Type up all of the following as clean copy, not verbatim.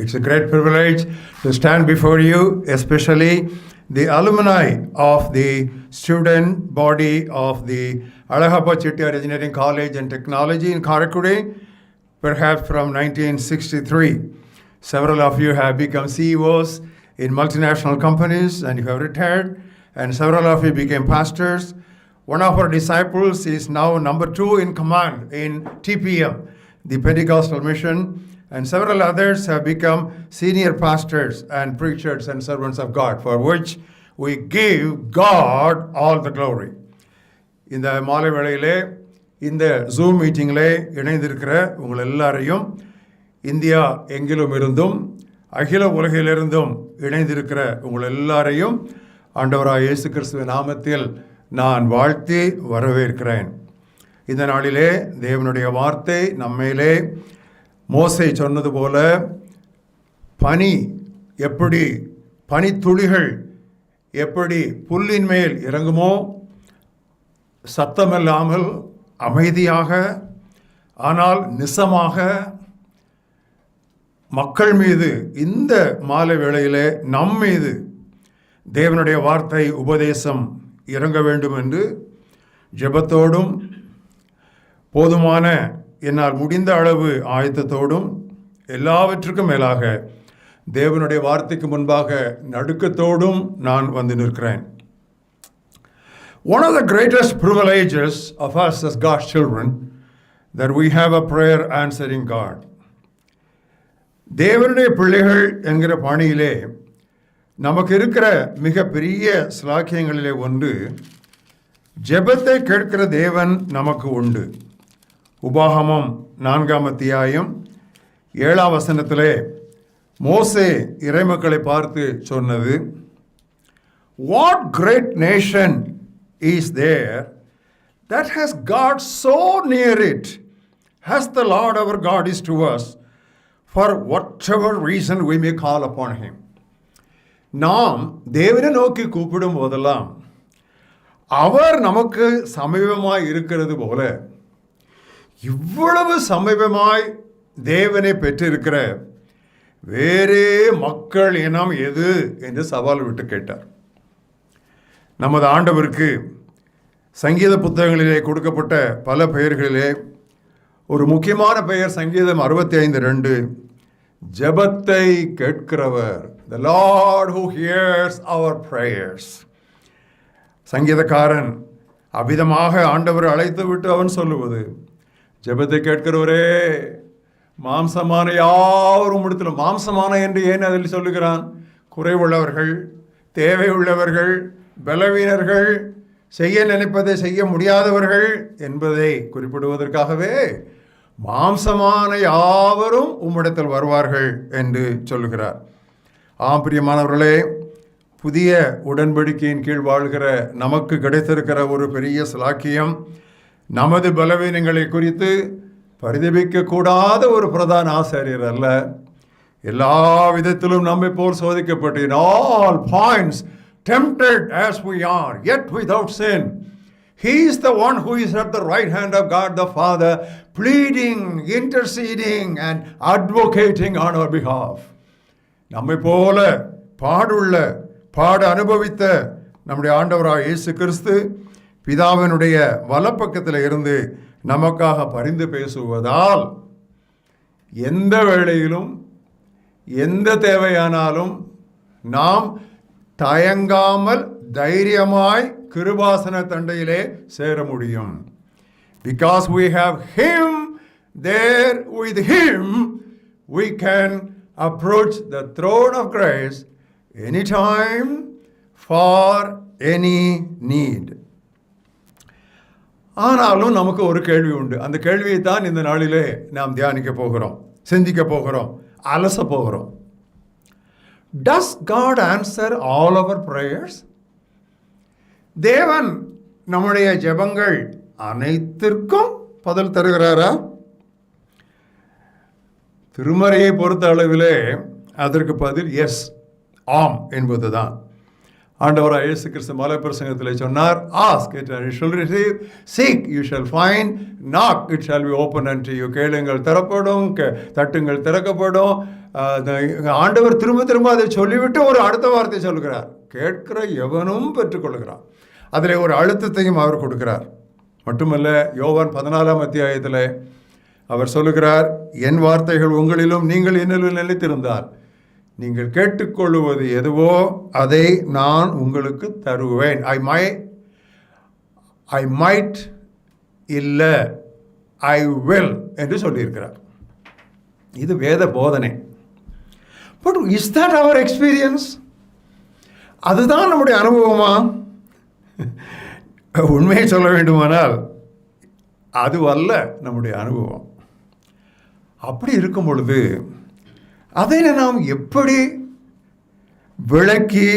It's a great privilege to stand before you, especially the alumni of the student body of the Alagappa Chettiar Engineering College and Technology in Karaikudi, perhaps from 1963. Several of you have become CEOs in multinational companies and you have retired, and several of you became pastors. One of our disciples is now number 2 in command in TPM, the Pentecostal Mission, and several others have become senior pastors and preachers and servants of God, for which we give God all the glory. இந்த மாலை வேளையிலே இந்த zoom மீட்டிங்கிலே இணைந்திருக்கிற உங்கள் எல்லாரையும் India எங்கிலும் இருந்தும் அகில உலகிலிருந்தும் இணைந்திருக்கிற உங்கள் எல்லாரையும் ஆண்டவராகிய இயேசு கிறிஸ்துவின் நாமத்தில் நான் வாழ்த்தி வரவேற்கிறேன். இந்த நாளிலே தேவனுடைய வார்த்தை நம்மையிலே மோசே சொன்னது போல பனி எப்படி பனித்துளிகள் எப்படி புல்லின் மேல் இறங்குமோ, சத்தமில்லாமல் அமைதியாக ஆனால் நிசமாக மக்கள் மீது இந்த மாலை வேளையிலே நம் மீது தேவனுடைய வார்த்தை உபதேசம் இறங்க வேண்டும் என்று ஜெபத்தோடும் போதுமான என்னால் முடிந்த அளவு ஆயத்தத்தோடும் எல்லாவற்றுக்கும் மேலாக தேவனுடைய வார்த்தைக்கு முன்பாக நடுக்கத்தோடும் நான் வந்து நிற்கிறேன். One of the greatest privileges of us as God's children that we have a prayer answering God. தேவனுடைய பிள்ளைகள் என்கிற பாணியிலே நமக்கு இருக்கிற மிக பெரிய ஸ்லாக்கியங்களிலே ஒன்று, ஜெபத்தை கேட்கிற தேவன் நமக்கு உண்டு. உபாகமம் 4ஆம் அத்தியாயம் 7ஆம் வசனத்திலே மோசே இறைமக்களை பார்த்து சொன்னது, What great nation is there that has God so near it as the Lord our God is to us, for whatever reason we may call upon him. நாம் தேவனை நோக்கி கூப்பிடும் போதெல்லாம் அவர் நமக்கு சமீபமாய் இருக்கிறது போல, இவ்வளவு சமீபமாய் தேவனை பெற்றிருக்கிற வேறே மக்கள் இனம் எது என்று சவால் விட்டு கேட்டார். நமது ஆண்டவருக்கு சங்கீத புத்தகங்களிலே கொடுக்கப்பட்ட பல பெயர்களிலே ஒரு முக்கியமான பெயர் சங்கீதம் 65:2, ஜெபத்தை கேட்கிறவர், the Lord who hears our prayers. சங்கீதக்காரன் அபிதமாக ஆண்டவர் அழைத்து விட்டு அவன் சொல்லுவது, ஜெபத்தை கேட்கிறவரே, மாம்சமான யாவரும் இடத்துல, மாம்சமான என்று ஏன் அதில் சொல்லுகிறான்? குறைவுள்ளவர்கள், தேவை உள்ளவர்கள், பலவீனர்கள், செய்ய நினைப்பதை செய்ய முடியாதவர்கள் என்பதை குறிப்பிடுவதற்காகவே மாம்சமான யாவரும் உம்மிடத்தில் வருவார்கள் என்று சொல்லுகிறார். ஆம் பிரியமானவர்களே, புதிய உடன்படிக்கையின் கீழ் வாழ்கிற நமக்கு கிடைத்திருக்கிற ஒரு பெரிய ஸ்லாக்கியம், நமது பலவீனங்களை குறித்து பரிதபிக்கக்கூடாத ஒரு பிரதான ஆசாரியர் அல்ல, எல்லா விதத்திலும் நம்மை போல் சோதிக்கப்பட்டு, in all points tempted as we are, yet without sin. He is the one who is at the right hand of God the Father, pleading, interceding and advocating on our behalf. நம்மை போல பாடு அனுபவித்த நம்முடைய ஆண்டவராகிய இயேசு கிறிஸ்து பிதாவினுடைய வலப்பக்கத்தில் இருந்து நமக்காக பரிந்து பேசுவதால் எந்த வேளையிலும் எந்த தேவையானாலும் நாம் தயங்காமல் தைரியமாய் கிருபாசன தண்டையிலே சேர முடியும். Because we have him there, with him we can approach the throne of grace anytime for any need. ஆனாலும் நமக்கு ஒரு கேள்வி உண்டு. அந்த கேள்வியை தான் இந்த நாளிலே நாம் தியானிக்க போகிறோம், சிந்திக்க போகிறோம், அலச போகிறோம். Does God answer all our prayers? தேவன் நம்முடைய ஜெபங்கள் அனைத்திற்கும் பதில் தருகிறாரா? திருமறையை பொறுத்த அளவிலே அதற்கு பதில் எஸ், ஆம் என்பதுதான். ஆண்டவராக இயேசு கிறிஸ்து மலை பிரசங்கத்தில் சொன்னார், ask it and you shall receive, seek you shall find, knock it shall be open unto you. கேளுங்கள் திறப்படும், தட்டுங்கள் திறக்கப்படும். ஆண்டவர் திரும்ப திரும்ப அதை சொல்லிவிட்டு ஒரு அடுத்த வார்த்தை சொல்கிறார், கேட்கிற எவனும் பெற்றுக்கொள்கிறான். அதில் ஒரு அழுத்தத்தையும் அவர் கொடுக்கிறார். மட்டுமல்ல, யோவான் 14ஆம் அத்தியாயத்தில் அவர் சொல்லுகிறார், என் வார்த்தைகள் உங்களிலும் நீங்கள் என்னிலும் நிலைத்திருந்தால் நீங்கள் கேட்டுக்கொள்வது எதுவோ அதை நான் உங்களுக்கு தருவேன். ஐ மைட் இல்லை, ஐ வில் என்று சொல்லியிருக்கிறார். இது வேத போதனை. பட் இஸ் தட் அவர் எக்ஸ்பீரியன்ஸ்? அதுதான் நம்முடைய அனுபவமா? உண்மையை சொல்ல வேண்டுமானால் அதுவல்ல நம்முடைய அனுபவம். அப்படி இருக்கும் பொழுது அதை நாம் எப்படி விளக்கி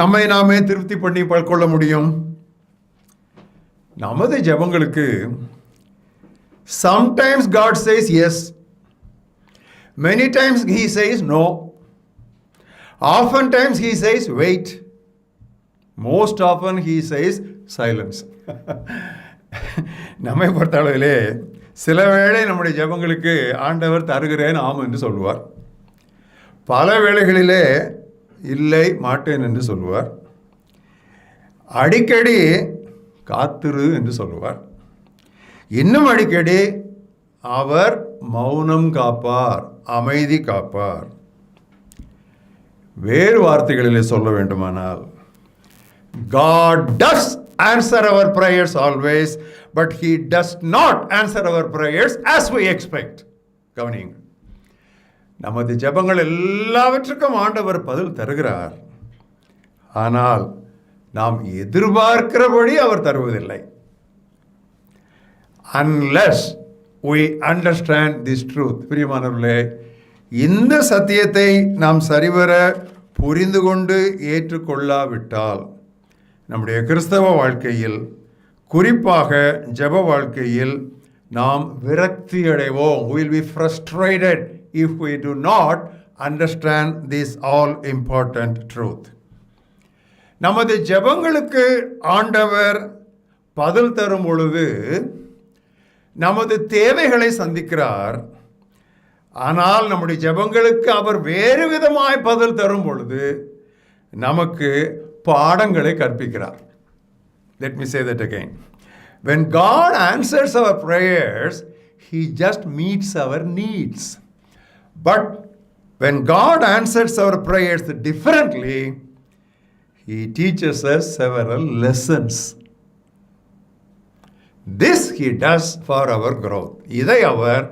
நம்மை நாமே திருப்தி பண்ணி கொள்ள முடியும்? நமது ஜெபங்களுக்கு sometimes God says yes, many times he says no, oftentimes he says wait, most often he says silence. நம்மை பொறுத்தளவிலே சில வேளை நம்முடைய ஜெபங்களுக்கு ஆண்டவர் தருகிறேன் ஆம் என்று சொல்லுவார். பல வேளைகளிலே இல்லை மாட்டேன் என்று சொல்லுவார். அடிக்கடி காத்திரு என்று சொல்லுவார். இன்னும் அடிக்கடி அவர் மௌனம் காப்பார், அமைதி காப்பார். வேறு வார்த்தைகளிலே சொல்ல வேண்டுமானால், God does answer our prayers always, but he does not answer our prayers as we expect. கவனியுங்கள், நமது ஜெபங்கள் எல்லாவற்றுக்கும் ஆண்டவர் பதில் தருகிறார். ஆனால் நாம் எதிர்பார்க்கிறபடி அவர் தருவதில்லை. Unless we understand this truth. பிரியமானவர்களே, இந்த சத்தியத்தை நாம் சரிவர புரிந்து கொண்டு ஏற்றுக்கொள்ளாவிட்டால் நம்முடைய கிறிஸ்தவ வாழ்க்கையில், குறிப்பாக ஜெப வாழ்க்கையில் நாம் விரக்தி அடைவோம். We will be frustrated if we do not understand this all important truth. நமது ஜெபங்களுக்கு ஆண்டவர் பதில் தரும் பொழுது நமது தேவைகளை சந்திக்கிறார். ஆனால் நம்முடைய ஜெபங்களுக்கு அவர் வேறு விதமாய் பதில் தரும் பொழுது நமக்கு பாடங்களை கற்பிக்கிறார். Let me say that again. When God answers our prayers, he just meets our needs. But when God answers our prayers differently, he teaches us several lessons. This he does for our growth. இதை அவர்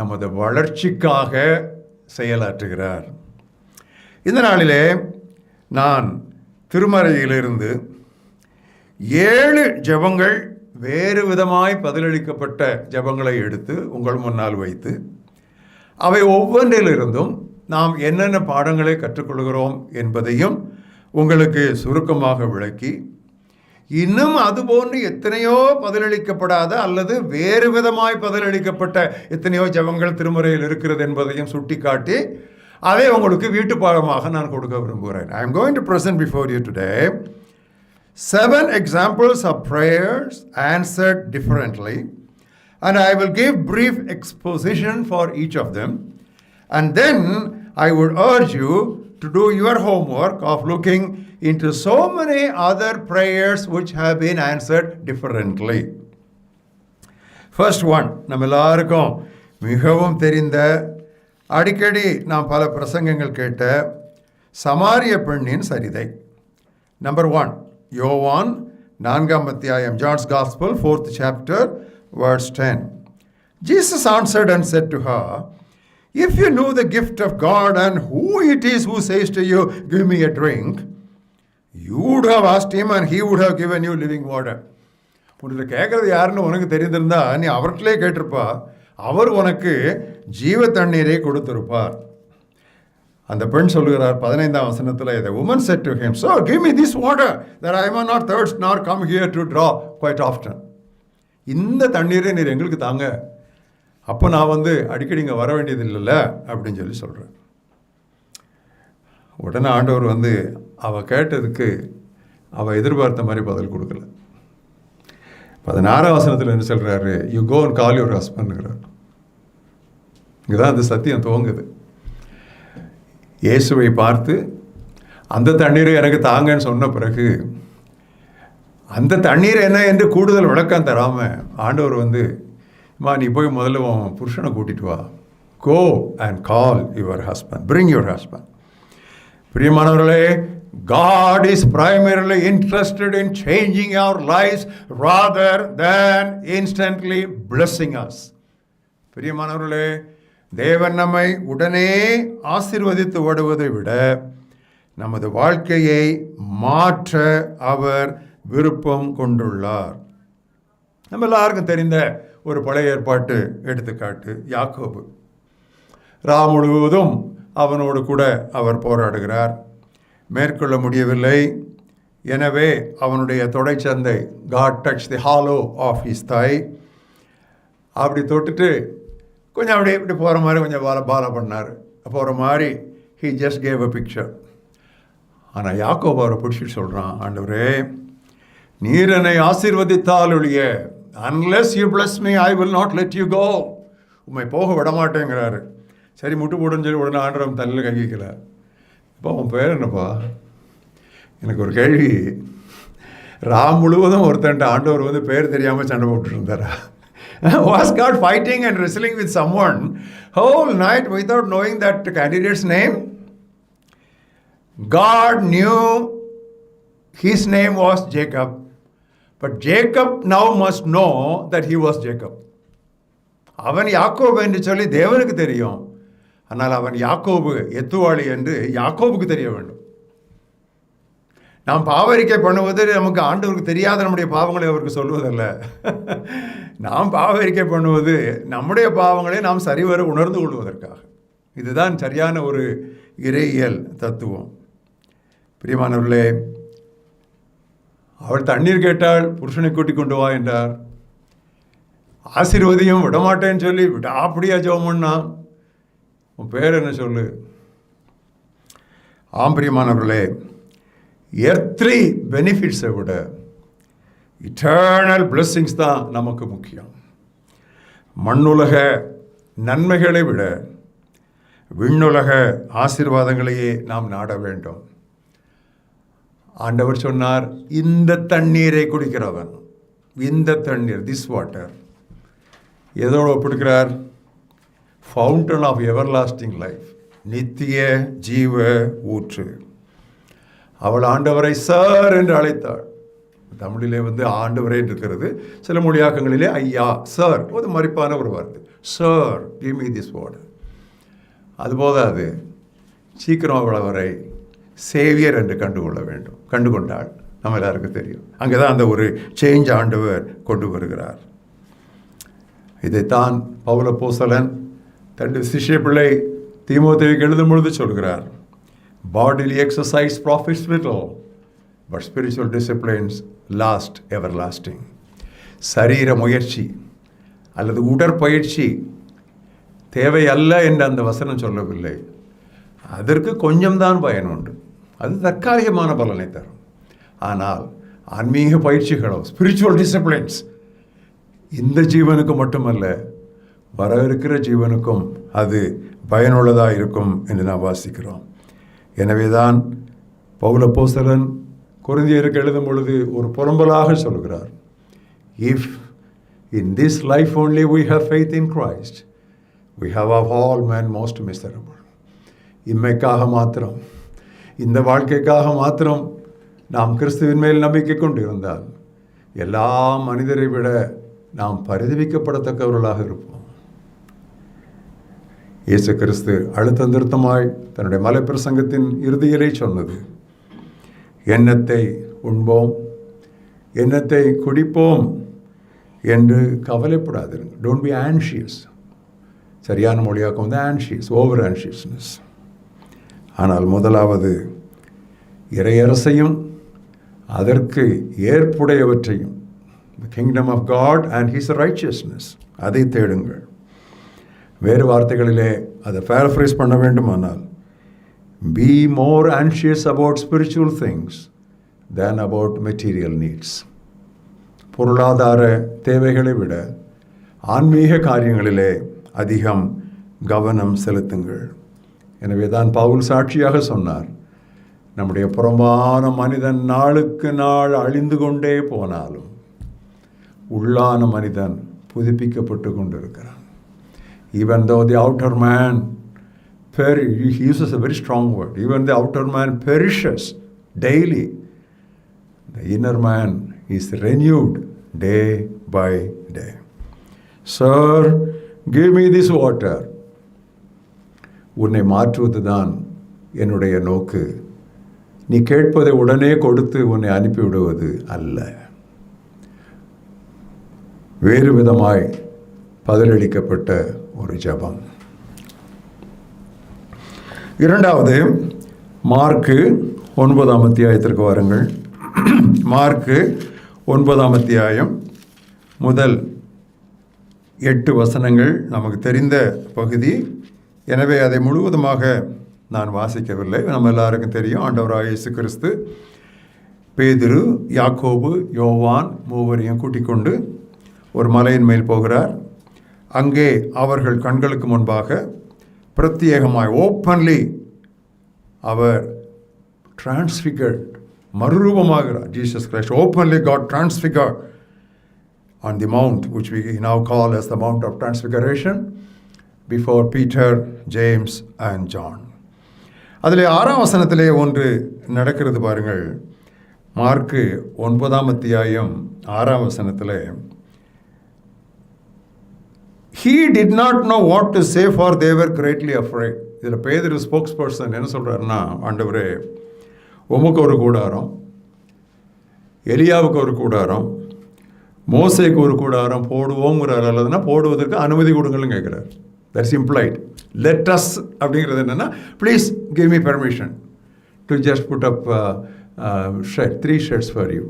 நமது வளர்ச்சிக்காக செயலாற்றுகிறார். இந்த நாளிலே நான் திருமறையிலிருந்து 7 ஜெபங்கள் வேறு விதமாய் பதிலளிக்கப்பட்ட ஜெபங்களை எடுத்து உங்கள் முன்னால் வைத்து, அவை ஒவ்வொன்றிலிருந்தும் நாம் என்னென்ன பாடங்களை கற்றுக்கொள்கிறோம் என்பதையும் உங்களுக்கு சுருக்கமாக விளக்கி, இன்னும் அதுபோன்று எத்தனையோ பதிலளிக்கப்படாத அல்லது வேறு விதமாய் பதிலளிக்கப்பட்ட எத்தனையோ ஜெபங்கள் திருமுறையில் இருக்கிறது என்பதையும் சுட்டிக்காட்டி அதை உங்களுக்கு வீட்டு பாடமாக நான் கொடுக்க விரும்புகிறேன். I am going to present before you today 7 examples of prayers answered differently, and I will give brief exposition for each of them, and then I would urge you to do your homework of looking into so many other prayers which have been answered differently. First one, நம்ம எல்லாருக்கும் மிகவும் தெரிந்த, அடிக்கடி நாம் பல பிரசங்கங்கள் கேட்ட சமாரிய பெண்ணின் சரிதை. நம்பர் 1, யோவான் 4ஆம் அத்தியாயம், John's Gospel 4th chapter verse 10. Jesus answered and said to her, if you knew the gift of God and who it is who says to you, give me a drink, you would have asked him and he would have given you living water. உன்னை கேட்கறது யாருன்னு உனக்கு தெரிந்திருந்தா நீ அவர்கிட்டே கேட்டிருப்பா, அவர் உனக்கு ஜீவ தண்ணீரை கொடுத்திருப்பார். அந்த பெண் சொல்லுகிறார் 15ஆம் வசனத்தில், the woman said to him, so give me this water that I may not thirst nor come here to draw quite often. இந்த தண்ணீரை நீர் எங்களுக்கு தாங்க, அப்போ நான் அடிக்கடி இங்கே வர வேண்டியது இல்லைல்ல அப்படின்னு சொல்லி சொல்கிறேன். உடனே ஆண்டவர் அவள் கேட்டதுக்கு அவள் எதிர்பார்த்த மாதிரி பதில் கொடுக்கல. 16ஆம் வசனத்தில் என்ன சொல்கிறாரு? You go and call your ஹஸ்பண்ட்ங்கிறார். இங்கே தான் அந்த சத்தியம் துவங்குது. இயேசுவை பார்த்து அந்த தண்ணீரை எனக்கு தாங்கன்னு சொன்ன பிறகு அந்த தண்ணீர் என்ன என்று கூடுதல் விளக்கம் தராமல் ஆண்டவர் வந்து, நீ போய் முதல்ல உன் புருஷனை கூட்டிட்டு வா, go and call your husband, bring your husband. பிரியமானவர்களே, God is primarily interested in changing our lives rather than instantly blessing us. பிரியமானவர்களே, தேவன் நம்மை உடனே ஆசீர்வதித்து விடுவதை விட நமது வாழ்க்கையை மாற்ற அவர் விருப்பம் கொண்டுள்ளார். நம்ம எல்லாருக்கும் தெரிந்த ஒரு பழைய ஏற்பாட்டு எடுத்துக்காட்டு யாக்கோபு. முழுவதும் அவனோடு கூட அவர் போராடுகிறார். மேற்கொள்ள முடியவில்லை. எனவே அவனுடைய தொடைச்சந்தை God touched the hollow of his thigh. அப்படி தொட்டுட்டு கொஞ்சம் அப்படி இப்படி போகிற மாதிரி கொஞ்சம் பாலை பண்ணார். போகிற மாதிரி he just gave a picture. ஆனால் யாக்கோபு அவரை பிடிச்சிட்டு சொல்கிறான், ஆண்டவரே, நீர் என்னை ஆசீர்வதித்தால் ஒழிய, unless you bless me I will not let you go, உம்மை போக விடமாட்டேங்கிறாரு. சரி, முட்டு போடுன்னு சொல்லி உடனே ஆண்டவன் தலையில் கை வைக்கலார். இப்போ உன் பேர் என்னப்பா? எனக்கு ஒரு கேள்வி. முழுவதும் ஒருத்தன்ட்ட ஆண்டவர் வந்து பேர் தெரியாமல் சண்டை போட்டுட்டு இருந்தாரா? Was God fighting and wrestling with someone whole night without knowing that candidate's name? God knew his name was Jacob, but Jacob now must know that he was Jacob. அவன் யாக்கோபு என்று சொல்லி தேவனுக்கு தெரியும். ஆனால் அவன் யாக்கோபு எத்துவாளி என்று யாக்கோபுக்கு தெரிய வேண்டும். நாம் பாவரிக்கை பண்ணுவது நமக்கு ஆண்டவருக்கு தெரியாத நம்முடைய பாவங்களை அவருக்கு சொல்வதல்ல. நாம் பாவரிக்கை பண்ணுவது நம்முடைய பாவங்களை நாம் சரிவர உணர்ந்து கொள்வதற்காக. இதுதான் சரியான ஒரு இறையியல் தத்துவம். பிரியமானவர்களே, அவள் தண்ணீர் கேட்டால் புருஷனை கூட்டிக் கொண்டு வா என்றார். ஆசீர்வதியும் விடமாட்டேன்னு சொல்லி அப்படியா ஜெபம் பண்ணா? உன் பேர் என்ன சொல்லு? பிரியமானவர்களே, எர்த்லி பெனிஃபிட்ஸை விட இட்டர்னல் பிளெஸ்ஸிங்ஸ் தான் நமக்கு முக்கியம். மண்ணுலக நன்மைகளை விட விண்ணுலக ஆசீர்வாதங்களையே நாம் நாட வேண்டும். ஆண்டவர் சொன்னார், இந்த தண்ணீரை குடிக்கிறவன், இந்த தண்ணீர், திஸ் வாட்டர் எதோடு ஒப்பிடுக்கிறார்? ஃபவுண்டன் ஆஃப் எவர்லாஸ்டிங் லைஃப், நித்திய ஜீவ ஊற்று. அவள் ஆண்டவரை சார் என்று அழைத்தாள். தமிழிலே வந்து ஆண்டவரே இருக்கிறது, சில மொழியாக்கங்களிலே ஐயா, சார், ஒரு மதிப்பான ஒரு வார்த்தை. Sir, give me this water. அது போதாது, சீக்கிரம் அவளவரை சேவியர் என்று கண்டுகொள்ள வேண்டும். கண்டுகொண்டாள். நம்ம எல்லாருக்கும் தெரியும். அங்கே தான் அந்த ஒரு சேஞ்ச் ஆண்டவர் கொண்டு வருகிறார். இதைத்தான் பவுல் அப்போஸ்தலன் தன்னுடைய சிஷ்ய பிள்ளை தீமோத்தேயுக்கு எழுதும் பொழுது சொல்கிறார், bodily exercise profits little, but spiritual disciplines last everlasting. சரீர முயற்சி அல்லது உடற்பயிற்சி தேவை அல்ல என்று அந்த வசனம் சொல்லவில்லை. அதற்கு கொஞ்சம்தான் பயன் உண்டு, அது தற்காலிகமான பலனை தரும். ஆனால் ஆன்மீக பயிற்சிகளோ, ஸ்பிரிச்சுவல் டிசிப்ளின்ஸ், இந்த ஜீவனுக்கு மட்டுமல்ல, வர இருக்கிற ஜீவனுக்கும் அது பயனுள்ளதாக இருக்கும் என்று நாம் வாசிக்கிறோம். எனவே தான் பவுல் அப்போஸ்தலன் கொரிந்தியருக்கு எழுதும் பொழுது ஒரு புலம்பலாக சொல்கிறார், if in this life only we have faith in Christ, we have of all men most miserable. இம்மைக்காக மாத்திரம், இந்த வாழ்க்கைக்காக மாத்திரம் நாம் கிறிஸ்துவின் மேல் நம்பிக்கை கொண்டு இருந்தால் எல்லா மனிதரை விட நாம் பரிதவிக்கப்படத்தக்கவர்களாக இருப்போம். இயேசு கிறிஸ்து அழுத்தம் திருத்தமாய் தன்னுடைய மலைப்பிரசங்கத்தின் இறுதியிலே சொன்னது, எண்ணத்தை உண்போம், எண்ணத்தை குடிப்போம் என்று கவலைப்படாதிருங்கள். Don't be anxious. சரியான மொழியாக்கம் வந்து ஆன்ஷியஸ், ஓவர் ஆன்ஷியஸ்னஸ். ஆனால் முதலாவது இறையரசையும் அதற்கு ஏற்புடையவற்றையும், the kingdom of God and his righteousness, அதை தேடுங்கள். வேறு வார்த்தைகளிலே அதை பேரஃப்ரைஸ் பண்ண வேண்டுமானால், be more anxious about spiritual things than about material needs. பொருளாதார தேவைகளை விட ஆன்மீக காரியங்களிலே அதிகம் கவனம் செலுத்துங்கள். எனவே தான் பவுல் சாட்சியாக சொன்னார், நம்முடைய புறம்பான மனிதன் நாளுக்கு நாள் அழிந்து கொண்டே போனாலும் உள்ளான மனிதன் புதுப்பிக்கப்பட்டு கொண்டிருக்கிறான். Even though the outer man, he uses a very strong word, even the outer man perishes daily, the inner man is renewed day by day. Sir, give me this water. உன்னை மாற்றுவது தான் என்னுடைய நோக்கு. நீ கேட்பதை உடனே கொடுத்து உன்னை அனுப்பிவிடுவது அல்ல. வேறு விதமாய் பதிலளிக்கப்பட்ட ஒரு ஜெபம். இரண்டாவது, மார்க்கு 9ஆம் அத்தியாயத்திற்கு வாருங்கள். மார்க்கு 9ஆம் அத்தியாயம் முதல் 8 வசனங்கள் நமக்கு தெரிந்த பகுதி. எனவே அதை முழுவதுமாக நான் வாசிக்கவில்லை. நம்ம எல்லாருக்கும் தெரியும், ஆண்டவராகிய இயேசு கிறிஸ்து பேதுரு, யாக்கோபு, யோவான் மூவரையும் கூட்டிக் கொண்டு ஒரு மலையின் மேல் போகிறார். அங்கே அவர்கள் கண்களுக்கு முன்பாக பிரத்யேகமாய் ஓப்பன்லி அவர் டிரான்ஸ்ஃபிகர்ட், மறுரூபமாகிறார். Jesus Christ openly God transfigured on the mount which we now call as the Mount of Transfiguration before Peter, James and John. அதிலே 6ஆம் வசனத்திலே ஒன்று நடக்கிறது பாருங்கள். மார்க்கு 9ஆம் அத்தியாயம் 6ஆம் வசனத்திலே, he did not know what to say for they were greatly afraid. இதில் பேதுரு ஸ்போக்ஸ் பர்சன் என்ன சொல்கிறாருன்னா, ஆண்டவரே உமக்கு ஒரு கூடாரம், எலியாவுக்கு ஒரு கூடாரம், மோசேக்கு ஒரு கூடாரம் போடுவோங்கிறார். அல்லதுன்னா போடுவதற்கு அனுமதி கொடுங்கள்னு கேட்குறார். That's implied. லெட் அஸ் அப்படிங்கிறது என்னென்னா, please give me permission to just put up 3 sheds for you.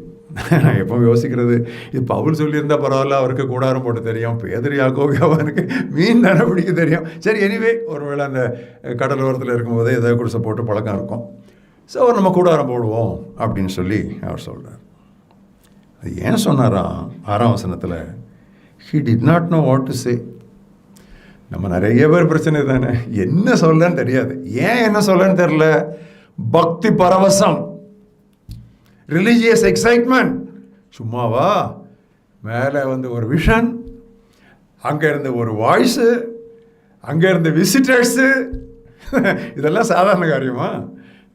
நான் எப்போ யோசிக்கிறது, இது பவுல் சொல்லியிருந்தால் பரவாயில்ல, அவருக்கு கூடாரம் போட்டு தெரியும். பேதுரு, யாக்கோபு, யோவானுக்கு மீன் தானே பிடிக்க தெரியும். சரி, எனிவே ஒருவேளை அந்த கடலோரத்தில் இருக்கும்போதே ஏதாவது குடிசை போட்டு பழக்கம் இருக்கும். ஸோ நம்ம கூடாரம் போடுவோம் அப்படின்னு சொல்லி அவர் சொல்கிறார். அது ஏன் சொன்னாராம் 6ஆம் வசனத்தில்? he did not know what to say. நம்ம நிறைய பேர் பிரச்சனை தானே, என்ன சொல்லன்னு தெரியாது. ஏன் என்ன சொல்லன்னு தெரில? பக்தி பரவசம், ரிலீஜியஸ் எக்ஸைட்மெண்ட். சும்மாவா? மேலே வந்து ஒரு விஷன், அங்கே இருந்து ஒரு வாய்ஸு, அங்கே இருந்து விசிட்டர்ஸு. இதெல்லாம் சாதாரண காரியமா?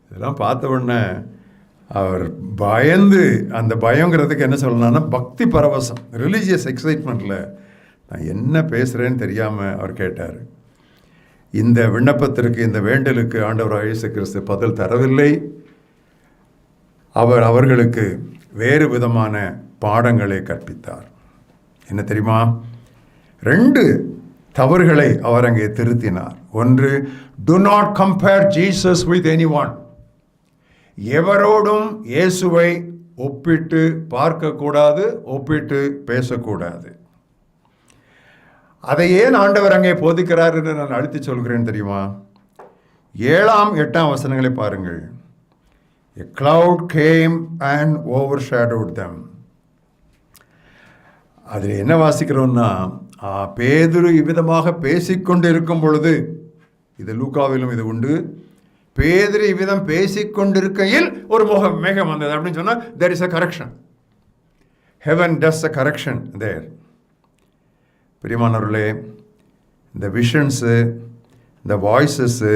இதெல்லாம் பார்த்த உடனே அவர் பயந்து, அந்த பயங்கிறதுக்கு என்ன சொல்லணும்னா பக்தி பரவசம், ரிலீஜியஸ் எக்ஸைட்மெண்ட்டில் நான் என்ன பேசுகிறேன்னு தெரியாமல் அவர் கேட்டார். இந்த விண்ணப்பத்திற்கு, இந்த வேண்டலுக்கு ஆண்டவராகிய இயேசு கிறிஸ்து பதில் தரவில்லை. அவர் அவர்களுக்கு வேறு விதமான பாடங்களை கற்பித்தார். என்ன தெரியுமா? 2 தவறுகளை அவர் அங்கே திருத்தினார். ஒன்று, do not compare Jesus with anyone. எவரோடும் இயேசுவை ஒப்பிட்டு பார்க்கக்கூடாது, ஒப்பிட்டு பேசக்கூடாது. அதை ஏன் ஆண்டவர் அங்கே போதிக்கிறார் என்று நான் அழுத்தி சொல்கிறேன் தெரியுமா? 7ஆம் 8ஆம் வசனங்களை பாருங்கள். A cloud came and overshadowed them. அதில் என்ன வாசிக்கிறோம்னா, பேதுரு இவ்விதமாக பேசிக்கொண்டு இருக்கும் பொழுது, இது லூக்காவிலும் இது உண்டு, பேதுரு இவ்விதம் பேசிக்கொண்டிருக்கையில் ஒரு மேகம் வந்தது அப்படின்னு சொன்னால் there is a correction. Heaven does a correction there. பிரியமானவர்களே, இந்த விஷன்ஸு, இந்த வாய்ஸஸ்ஸு,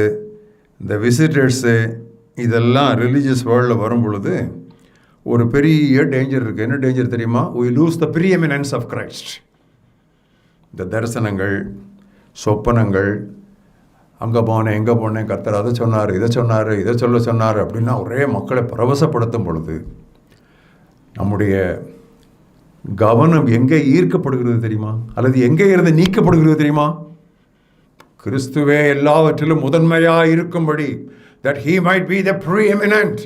இந்த விசிட்டர்ஸு, இதெல்லாம் ரிலீஜியஸ் வேர்ல்டில் வரும் பொழுது ஒரு பெரிய டேஞ்சர் இருக்குது. என்ன டேஞ்சர் தெரியுமா? we lose the preeminence of Christ. இந்த தரிசனங்கள், சொப்பனங்கள், அங்கே போனேன், எங்கே போனேன், கர்த்தர் அதை சொன்னார், இதை சொன்னார், இதை சொன்னார் அப்படின்னா ஒரே மக்களை பரவசப்படுத்தும் பொழுது நம்முடைய கவனம் எங்கே ஈர்க்கப்படுகிறது தெரியுமா? அல்லது எங்கே இருந்து நீக்கப்படுகிறது தெரியுமா? கிறிஸ்துவே எல்லாவற்றிலும் முதன்மையாக இருக்கும்படி, that he might be the preeminent.